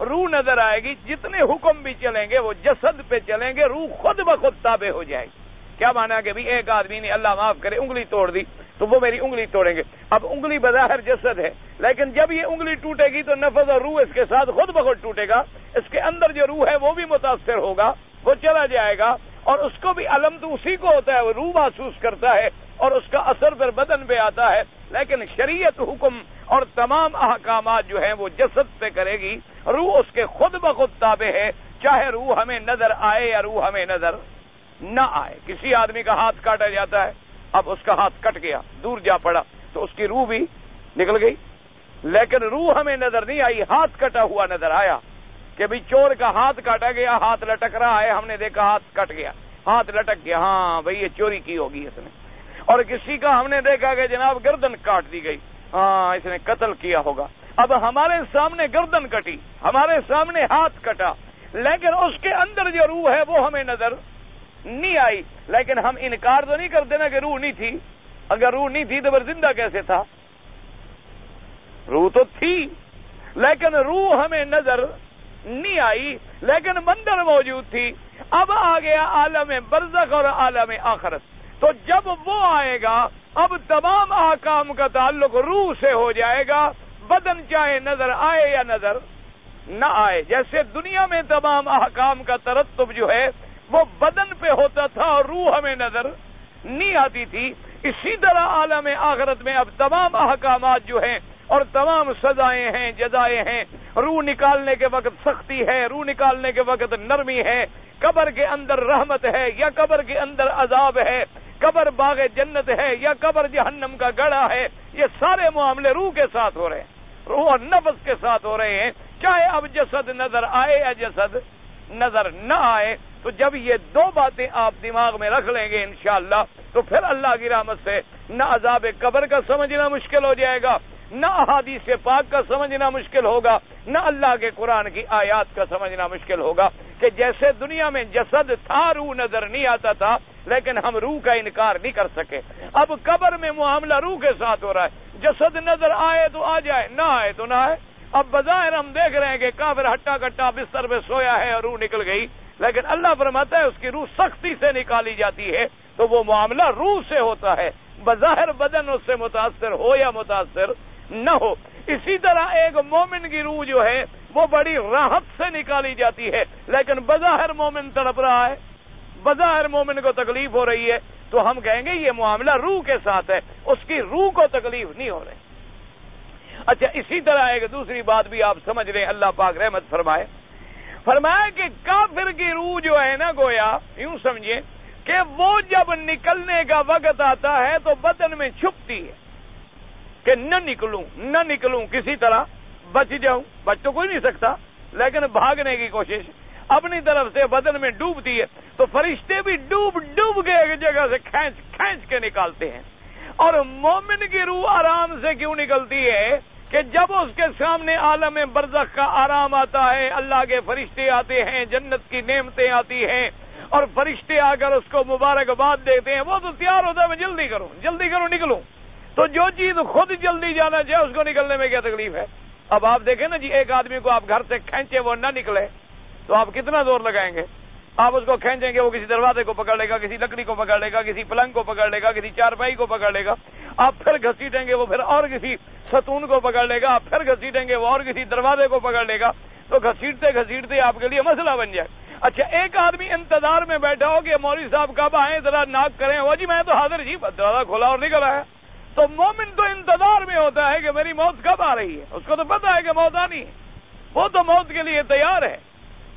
روح نظر آئے گی. جتنے حکم بھی چلیں گے وہ جسد پہ چلیں گے، روح خود بخود تابع ہو جائے گی. کیا مانا کہ بھی ایک آدمی نے اللہ معاف کرے انگلی توڑ دی تو وہ میری انگلی توڑیں گے. اب انگلی بظاہر جسد ہے لیکن جب یہ انگلی ٹوٹے گی تو نفس اور روح اس کے ساتھ خود بخود ٹوٹے گا. اس کے اندر جو روح ہے وہ بھی متاثر ہوگا، وہ چلا جائے گا اور اس کو بھی علم تو اسی کو ہوتا ہے، وہ روح محسوس کرتا ہے اور اس کا اثر پھر بدن پہ آتا ہے. لیکن شریعت حکم اور تمام احکامات جو ہیں وہ جسد پہ کرے گی، روح اس کے خود بخود تابع ہے، چاہے روح ہمیں نظر آئے یا روح ہمیں نظر نہ آئے. کسی آدمی کا ہاتھ کاٹا جاتا ہے، اب اس کا ہاتھ کٹ گیا، دور جا پڑا تو اس کی روح بھی نکل گئی لیکن روح ہمیں نظر نہیں آئی. ہاتھ کٹا ہوا نظر آیا کہ بھی چور کا ہاتھ کاٹا گیا، ہاتھ لٹک رہا ہے، ہم نے دیکھا ہاتھ کٹ گیا، ہاتھ لٹک گیا، ہاں بھئی یہ چوری کی ہوگی اس نے. اور کسی کا ہم نے دیکھا کہ جناب گردن کاٹ دی گئی، ہاں اس نے قتل کیا ہوگا. اب ہمارے سامنے گردن کٹی، ہمارے سامنے ہاتھ کٹا لیکن اس کے اندر جو روح ہے وہ ہمیں نظر نہیں آئی. لیکن ہم انکار تو نہیں کرتے نا کہ روح نہیں تھی. اگر روح نہیں تھی تو پھر زندہ کیسے تھا؟ روح تو تھی لیکن روح ہمیں نظر نہیں آئی لیکن مندر موجود تھی. اب آ گیا عالم برزخ اور عالم آخرت. تو جب وہ آئے گا اب تمام احکام کا تعلق روح سے ہو جائے گا، بدن چاہے نظر آئے یا نظر نہ آئے. جیسے دنیا میں تمام احکام کا ترتب جو ہے وہ بدن پہ ہوتا تھا اور روح ہمیں نظر نہیں آتی تھی، اسی طرح عالم آخرت میں اب تمام احکامات جو ہیں اور تمام سزائیں ہیں، جزائیں ہیں، روح نکالنے کے وقت سختی ہے، روح نکالنے کے وقت نرمی ہے، قبر کے اندر رحمت ہے یا قبر کے اندر عذاب ہے، قبر باغ جنت ہے یا قبر جہنم کا گڑھا ہے. یہ سارے معاملے روح کے ساتھ ہو رہے ہیں، روح اور نفس کے ساتھ ہو رہے ہیں، چاہے اب جسد نظر آئے یا جسد نظر نہ آئے. تو جب یہ دو باتیں آپ دماغ میں رکھ لیں گے انشاءاللہ تو پھر اللہ کی رحمت سے نہ عذاب قبر کا سمجھنا مشکل ہو جائے گا، نہ احادیث پاک کا سمجھنا مشکل ہوگا، نہ اللہ کے قرآن کی آیات کا سمجھنا مشکل ہوگا. کہ جیسے دنیا میں جسد تھا روح نظر نہیں آتا تھا لیکن ہم روح کا انکار نہیں کر سکے. اب قبر میں معاملہ روح کے ساتھ ہو رہا ہے، جسد نظر آئے تو آ جائے، نہ آئے تو نہ آئے. اب بظاہر ہم دیکھ رہے ہیں کہ کافر ہٹا کٹا بستر پہ سویا ہے اور روح نکل گئی، لیکن اللہ فرماتا ہے اس کی روح سختی سے نکالی جاتی ہے. تو وہ معاملہ روح سے ہوتا ہے، بظاہر بدن اس سے متاثر ہو یا متاثر نہ ہو. اسی طرح ایک مومن کی روح جو ہے وہ بڑی راحت سے نکالی جاتی ہے لیکن بظاہر مومن تڑپ رہا ہے، بظاہر مومن کو تکلیف ہو رہی ہے تو ہم کہیں گے یہ معاملہ روح کے ساتھ ہے، اس کی روح کو تکلیف نہیں ہو رہی. اچھا اسی طرح ایک دوسری بات بھی آپ سمجھ رہے ہیں، اللہ پاک رحمت فرمائے، فرمایا کہ کافر کی روح جو ہے نا گویا یوں سمجھے کہ وہ جب نکلنے کا وقت آتا ہے تو بدن میں چھپتی ہے کہ نہ نکلوں کسی طرح بچ جاؤں. بچ تو کوئی نہیں سکتا لیکن بھاگنے کی کوشش اپنی طرف سے بدن میں ڈوبتی ہے. تو فرشتے بھی ڈوب کے ایک جگہ سے کھینچ کے نکالتے ہیں. اور مومن کی روح آرام سے کیوں نکلتی ہے کہ جب اس کے سامنے عالم برزخ کا آرام آتا ہے، اللہ کے فرشتے آتے ہیں، جنت کی نعمتیں آتی ہیں اور فرشتے آ کر اس کو مبارکباد دیتے ہیں، وہ تو تیار ہوتا ہے میں جلدی کروں نکلوں. تو جو چیز خود جلدی جانا چاہے اس کو نکلنے میں کیا تکلیف ہے؟ اب آپ دیکھیں نا جی، ایک آدمی کو آپ گھر سے کھینچے وہ نہ نکلے تو آپ کتنا زور لگائیں گے؟ آپ اس کو کھینچیں گے وہ کسی دروازے کو پکڑ لے گا، کسی لکڑی کو پکڑ لے گا، کسی پلنگ کو پکڑ لے گا، کسی چارپائی کو پکڑ لے گا. آپ پھر گھسیٹیں گے وہ پھر اور کسی ستون کو پکڑ لے گا، آپ پھر گھسیٹیں گے وہ اور کسی دروازے کو پکڑ لے گا. تو گھسیٹتے آپ کے لیے مسئلہ بن جائے. اچھا ایک آدمی انتظار میں بیٹھا ہو کہ مولوی صاحب کب آئیں ذرا ناک کریں، وہ جی میں تو حاضر جی، دروازہ کھولا اور نکل آیا. تو مومن تو انتظار میں ہوتا ہے کہ میری موت کب آ رہی ہے، اس کو تو پتا ہے کہ موت آنی ہے، وہ تو موت کے لیے تیار ہے،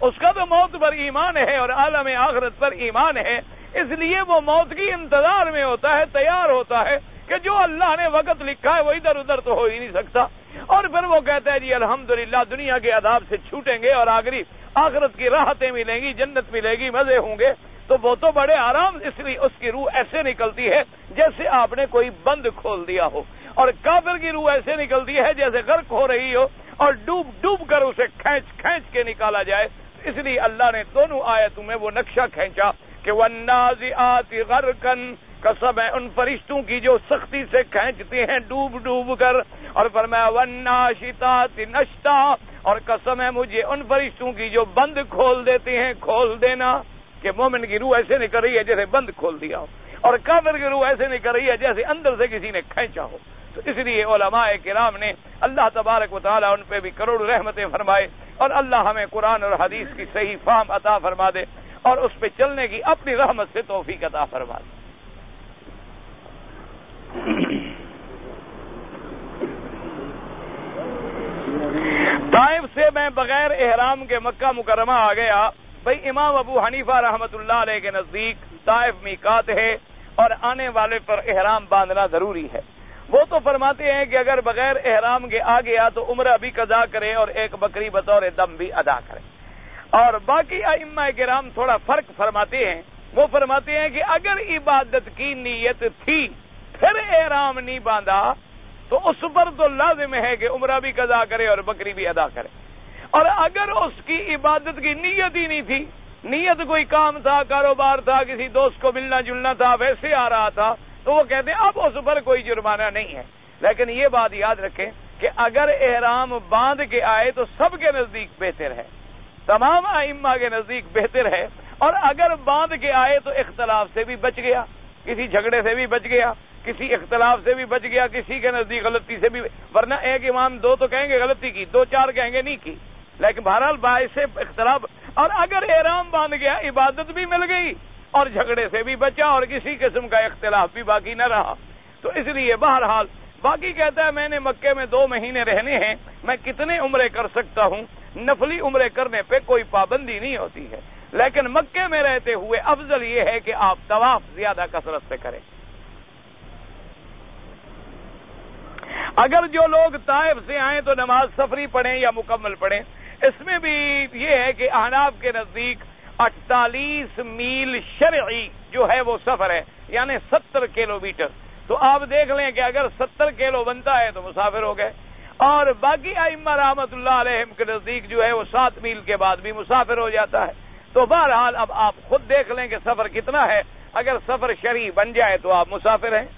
اس کا تو موت پر ایمان ہے اور عالم آخرت پر ایمان ہے. اس لیے وہ موت کی انتظار میں ہوتا ہے، تیار ہوتا ہے کہ جو اللہ نے وقت لکھا ہے وہ ادھر ادھر تو ہو ہی نہیں سکتا. اور پھر وہ کہتا ہے جی الحمدللہ دنیا کے عذاب سے چھوٹیں گے اور آخرت کی راحتیں ملیں گی، جنت ملے گی، مزے ہوں گے. تو وہ تو بڑے آرام، اس لیے اس کی روح ایسے نکلتی ہے جیسے آپ نے کوئی بند کھول دیا ہو. اور کافر کی روح ایسے نکلتی ہے جیسے غرق ہو رہی ہو اور ڈوب ڈوب کر اسے کھینچ کھینچ کے نکالا جائے. اس لیے اللہ نے دونوں آیتوں میں وہ نقشہ کھینچا کہ وَالنَّازِعَاتِ غَرْقًا، قسم ہے ان فرشتوں کی جو سختی سے کھینچتے ہیں ڈوب ڈوب کر، اور فرمایا وَالنَّاشِطَاتِ نَشْطًا، اور قسم ہے مجھے ان فرشتوں کی جو بند کھول دیتے ہیں کھول دینا، کہ مومن کی روح ایسے نکل رہی ہے جیسے بند کھول دیا ہو، اور کافر کی روح ایسے نکل رہی ہے جیسے اندر سے کسی نے کھینچا ہو. تو اس لیے علماء کرام نے اللہ تبارک و تعالی ان پہ بھی کروڑ رحمتیں فرمائے، اور اللہ ہمیں قرآن اور حدیث کی صحیح فہم عطا فرما دے اور اس پہ چلنے کی اپنی رحمت سے توفیق عطا فرما دے. طائف سے میں بغیر احرام کے مکہ مکرمہ آ گیا. بھئی امام ابو حنیفہ رحمت اللہ علیہ کے نزدیک طائف میقات ہے اور آنے والے پر احرام باندھنا ضروری ہے. وہ تو فرماتے ہیں کہ اگر بغیر احرام کے آ گیا تو عمرہ بھی قضا کرے اور ایک بکری بطور دم بھی ادا کرے. اور باقی ائمہ کرام تھوڑا فرق فرماتے ہیں. وہ فرماتے ہیں کہ اگر عبادت کی نیت تھی پھر احرام نہیں باندھا تو اس پر تو لازم ہے کہ عمرہ بھی قضا کرے اور بکری بھی ادا کرے. اور اگر اس کی عبادت کی نیت ہی نہیں تھی، نیت کوئی کام تھا، کاروبار تھا، کسی دوست کو ملنا جلنا تھا، ویسے آ رہا تھا، تو وہ کہتے ہیں اب اس پر کوئی جرمانہ نہیں ہے. لیکن یہ بات یاد رکھیں کہ اگر احرام باندھ کے آئے تو سب کے نزدیک بہتر ہے، تمام ائمہ کے نزدیک بہتر ہے. اور اگر باندھ کے آئے تو اختلاف سے بھی بچ گیا، کسی جھگڑے سے بھی بچ گیا، کسی اختلاف سے بھی بچ گیا، کسی کے نزدیک غلطی سے بھی، ورنہ ایک امام دو تو کہیں گے غلطی کی، دو چار کہیں گے نہیں کی، لیکن بہرحال باعث اختلاف. اور اگر احرام باندھ گیا عبادت بھی مل گئی اور جھگڑے سے بھی بچا اور کسی قسم کا اختلاف بھی باقی نہ رہا. تو اس لیے بہرحال باقی کہتا ہے میں نے مکے میں 2 مہینے رہنے ہیں، میں کتنے عمرے کر سکتا ہوں. نفلی عمرے کرنے پہ کوئی پابندی نہیں ہوتی ہے، لیکن مکے میں رہتے ہوئے افضل یہ ہے کہ آپ طواف زیادہ کثرت سے کریں. اگر جو لوگ طائف سے آئیں تو نماز سفری پڑھیں یا مکمل پڑھیں. اس میں بھی یہ ہے کہ احناف کے نزدیک 48 میل شرعی جو ہے وہ سفر ہے، یعنی 70 کلومیٹر. تو آپ دیکھ لیں کہ اگر 70 کلو بنتا ہے تو مسافر ہو گئے. اور باقی ائمہ رحمت اللہ علیہم کے نزدیک جو ہے وہ 7 میل کے بعد بھی مسافر ہو جاتا ہے. تو بہرحال اب آپ خود دیکھ لیں کہ سفر کتنا ہے. اگر سفر شرعی بن جائے تو آپ مسافر ہیں.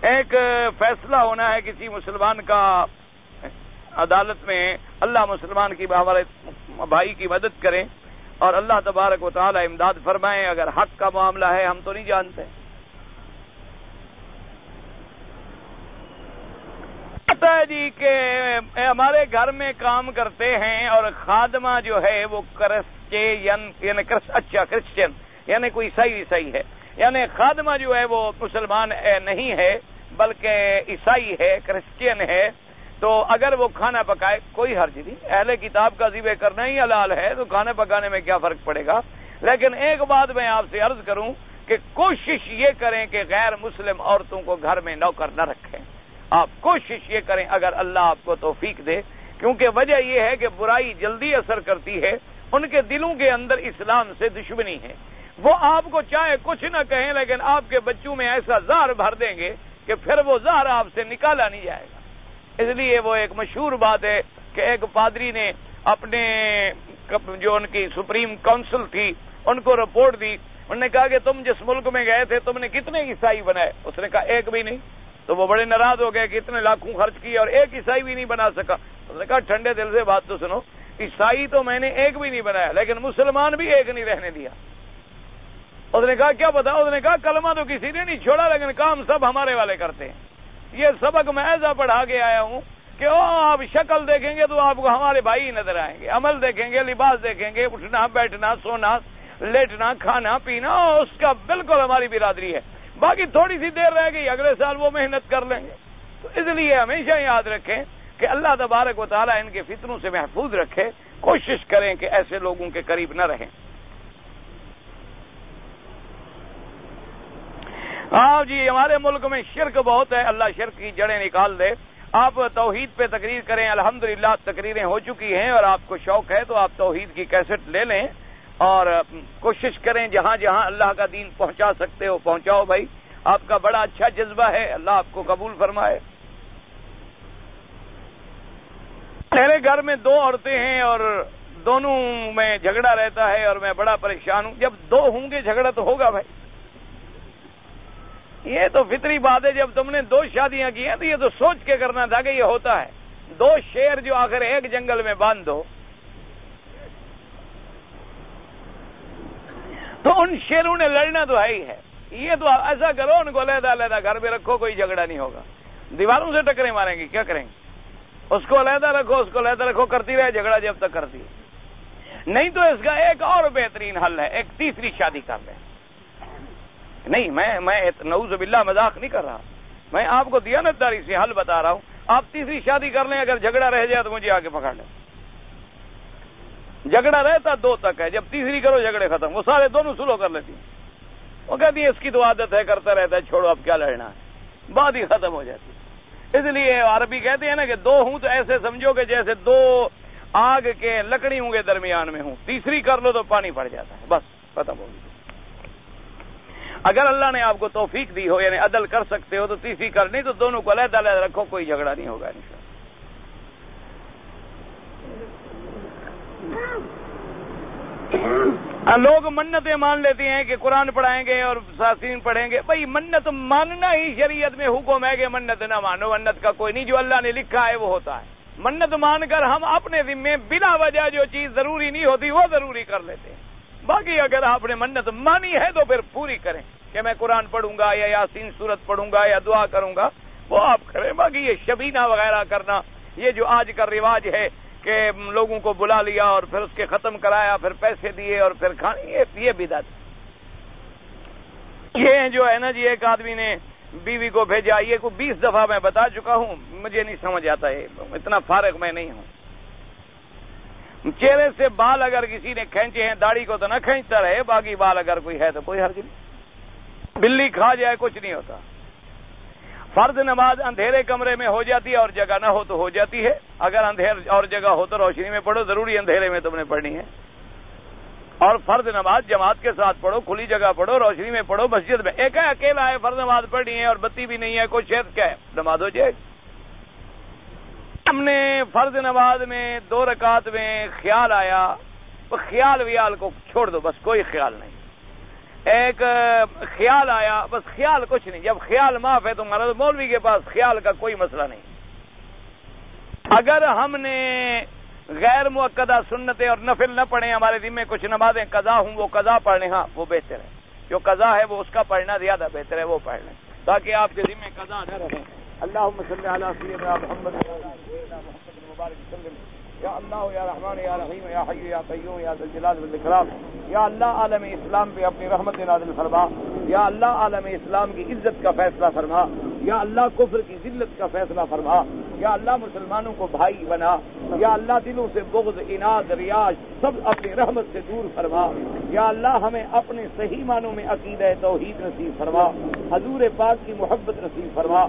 ایک فیصلہ ہونا ہے کسی مسلمان کا عدالت میں، اللہ مسلمان کی ہمارے بھائی کی مدد کریں اور اللہ تبارک و تعالی امداد فرمائیں. اگر حق کا معاملہ ہے ہم تو نہیں جانتے. پتہ ہے جی کہ ہمارے گھر میں کام کرتے ہیں اور خادمہ جو ہے وہ کرسچین یعنی کوئی عیسائی ہے، یعنی خادمہ جو ہے وہ مسلمان نہیں ہے بلکہ عیسائی ہے، کرسچین ہے. تو اگر وہ کھانا پکائے کوئی حرج نہیں، اہل کتاب کا ذبح کرنا ہی حلال ہے، تو کھانا پکانے میں کیا فرق پڑے گا. لیکن ایک بات میں آپ سے عرض کروں کہ کوشش یہ کریں کہ غیر مسلم عورتوں کو گھر میں نوکر نہ رکھیں. آپ کوشش یہ کریں اگر اللہ آپ کو توفیق دے، کیونکہ وجہ یہ ہے کہ برائی جلدی اثر کرتی ہے. ان کے دلوں کے اندر اسلام سے دشمنی ہے. وہ آپ کو چاہے کچھ نہ کہیں لیکن آپ کے بچوں میں ایسا زہر بھر دیں گے کہ پھر وہ زہر آپ سے نکالا نہیں جائے گا. اس لیے وہ ایک مشہور بات ہے کہ ایک پادری نے اپنے جو ان کی سپریم کونسل تھی ان کو رپورٹ دی. انہوں نے کہا کہ تم جس ملک میں گئے تھے تم نے کتنے عیسائی بنائے؟ اس نے کہا ایک بھی نہیں. تو وہ بڑے ناراض ہو گئے کہ اتنے لاکھوں خرچ کیے اور ایک عیسائی بھی نہیں بنا سکا. اس نے کہا ٹھنڈے دل سے بات تو سنو، عیسائی تو میں نے ایک بھی نہیں بنایا لیکن مسلمان بھی ایک نہیں رہنے دیا. اس نے کہا کیا پتا؟ اس نے کہا کلمہ تو کسی نے نہیں چھوڑا لیکن کام سب ہمارے والے کرتے ہیں. یہ سبق میں ایسا پڑھا کے آیا ہوں کہ آپ شکل دیکھیں گے تو آپ کو ہمارے بھائی نظر آئیں گے، عمل دیکھیں گے، لباس دیکھیں گے، اٹھنا بیٹھنا سونا لیٹنا کھانا پینا اس کا بالکل ہماری برادری ہے. باقی تھوڑی سی دیر رہ گئی اگلے سال وہ محنت کر لیں گے. تو اس لیے ہمیشہ یاد رکھیں کہ اللہ تبارک و تعالیٰ ان کے فتنوں سے محفوظ رکھے. کوشش کریں کہ ایسے لوگوں کے قریب نہ رہیں. ہاں جی، ہمارے ملک میں شرک بہت ہے، اللہ شرک کی جڑیں نکال دے. آپ توحید پہ تقریر کریں، الحمدللہ تقریریں ہو چکی ہیں اور آپ کو شوق ہے تو آپ توحید کی کیسٹ لے لیں اور کوشش کریں جہاں جہاں اللہ کا دین پہنچا سکتے ہو پہنچاؤ. بھائی آپ کا بڑا اچھا جذبہ ہے، اللہ آپ کو قبول فرمائے. میرے گھر میں 2 عورتیں ہیں اور دونوں میں جھگڑا رہتا ہے اور میں بڑا پریشان ہوں. جب 2 ہوں گے جھگڑا تو ہوگا بھائی. یہ تو فطری بات ہے. جب تم نے 2 شادیاں کی ہیں تو یہ تو سوچ کے کرنا تھا کہ یہ ہوتا ہے. 2 شیر جو آخر ایک جنگل میں باندھ دو تو ان شیروں نے لڑنا تو ہے ہی ہے. یہ تو ایسا کرو ان کو علیحدہ علیحدہ گھر میں رکھو, کوئی جھگڑا نہیں ہوگا. دیواروں سے ٹکریں ماریں گے, کیا کریں گے؟ اس کو علیحدہ رکھو, اس کو علیحدہ رکھو, کرتی رہے جھگڑا جب تک کرتی ہے. نہیں تو اس کا ایک اور بہترین حل ہے, ایک تیسری شادی کر لیں. نہیں میں نعوذ باللہ مذاق نہیں کر رہا, میں آپ کو دیانتداری سے حل بتا رہا ہوں. آپ تیسری شادی کر لیں, اگر جھگڑا رہ جائے تو مجھے آگے پکڑ لیں. جھگڑا رہتا 2 تک ہے, جب تیسری کرو جھگڑے ختم. وہ سارے دونوں سلو کر لیتی ہیں. وہ کہتی ہے اس کی تو عادت ہے, کرتا رہتا ہے, چھوڑو اب کیا لڑنا ہے, بات ہی ختم ہو جاتی ہے. اس لیے عربی کہتے ہیں نا کہ 2 ہوں تو ایسے سمجھو کہ جیسے 2 آگ کے لکڑیوں کے درمیان میں ہوں. تیسری کر لو تو پانی پڑ جاتا ہے, بس ختم ہو گئی. اگر اللہ نے آپ کو توفیق دی ہو, یعنی عدل کر سکتے ہو, تو تیسری کرنی, تو دونوں کو علیحدہ علیحدہ رکھو, کوئی جھگڑا نہیں ہوگا انشاءاللہ. لوگ منتیں مان لیتے ہیں کہ قرآن پڑھائیں گے اور ساسین پڑھیں گے. بھائی منت ماننا ہی شریعت میں حکم ہے کہ منت نہ مانو. منت کا کوئی نہیں, جو اللہ نے لکھا ہے وہ ہوتا ہے. منت مان کر ہم اپنے ذمے بلا وجہ جو چیز ضروری نہیں ہوتی وہ ضروری کر لیتے ہیں. باقی اگر آپ نے منت مانی ہے تو پھر پوری کریں, کہ میں قرآن پڑھوں گا یا یاسین سورت پڑھوں گا یا دعا کروں گا, وہ آپ کریں. باقی یہ شبینہ وغیرہ کرنا, یہ جو آج کا رواج ہے کہ لوگوں کو بلا لیا اور پھر اس کے ختم کرایا, پھر پیسے دیے اور پھر کھانے, یہ بدعت. یہ جو ہے نا جی, ایک آدمی نے بیوی کو بھیجا, یہ کو 20 دفعہ میں بتا چکا ہوں, مجھے نہیں سمجھ آتا ہے, اتنا فارغ میں نہیں ہوں. چہرے سے بال اگر کسی نے کھینچے ہیں, داڑھی کو تو نہ کھینچتا رہے, باقی بال اگر کوئی ہے تو کوئی حرج نہیں. بلی کھا جائے کچھ نہیں ہوتا. فرض نماز اندھیرے کمرے میں ہو جاتی ہے اور جگہ نہ ہو تو ہو جاتی ہے. اگر اندھیر اور جگہ ہو تو روشنی میں پڑھو, ضروری اندھیرے میں تم نے پڑھنی ہے. اور فرض نماز جماعت کے ساتھ پڑھو, کھلی جگہ پڑھو, روشنی میں پڑھو, مسجد میں. ایک ہے اکیلا ہے, فرض نماز پڑھنی ہے اور بتی بھی نہیں ہے, کوئی شہد کیا ہے, نماز ہو جائے. ہم نے فرض نماز میں 2 رکعت میں خیال آیا, تو خیال ویال کو چھوڑ دو, بس کوئی خیال نہیں. ایک خیال آیا, بس خیال کچھ نہیں. جب خیال معاف ہے تمہارا, تو مولوی کے پاس خیال کا کوئی مسئلہ نہیں. اگر ہم نے غیر مؤکدہ سنتیں اور نفل نہ پڑھیں, ہمارے ذمے کچھ نمازیں قضا ہوں, وہ قضا پڑھ لیں. ہاں وہ بہتر ہے, جو قضا ہے وہ اس کا پڑھنا زیادہ بہتر ہے, وہ پڑھ لیں تاکہ آپ کے ذمے قضا نہ رہے. اللہم صلی علی سیدنا محمد مبارک وسلم. یا اللہ یا رحمان یا رحیم یا حی یا قیوم یا ذی الجلال والاکرام. یا اللہ عالم اسلام پہ اپنی رحمت نازل فرما. یا اللہ عالم اسلام کی عزت کا فیصلہ فرما. یا اللہ کفر کی ذلت کا فیصلہ فرما. یا اللہ مسلمانوں کو بھائی بنا. یا اللہ دلوں سے بغض, اناد, ریاض سب اپنی رحمت سے دور فرما. یا اللہ ہمیں اپنے صحیح معنوں میں عقیدہ توحید نصیب فرما. حضور پاک کی محبت نصیب فرما.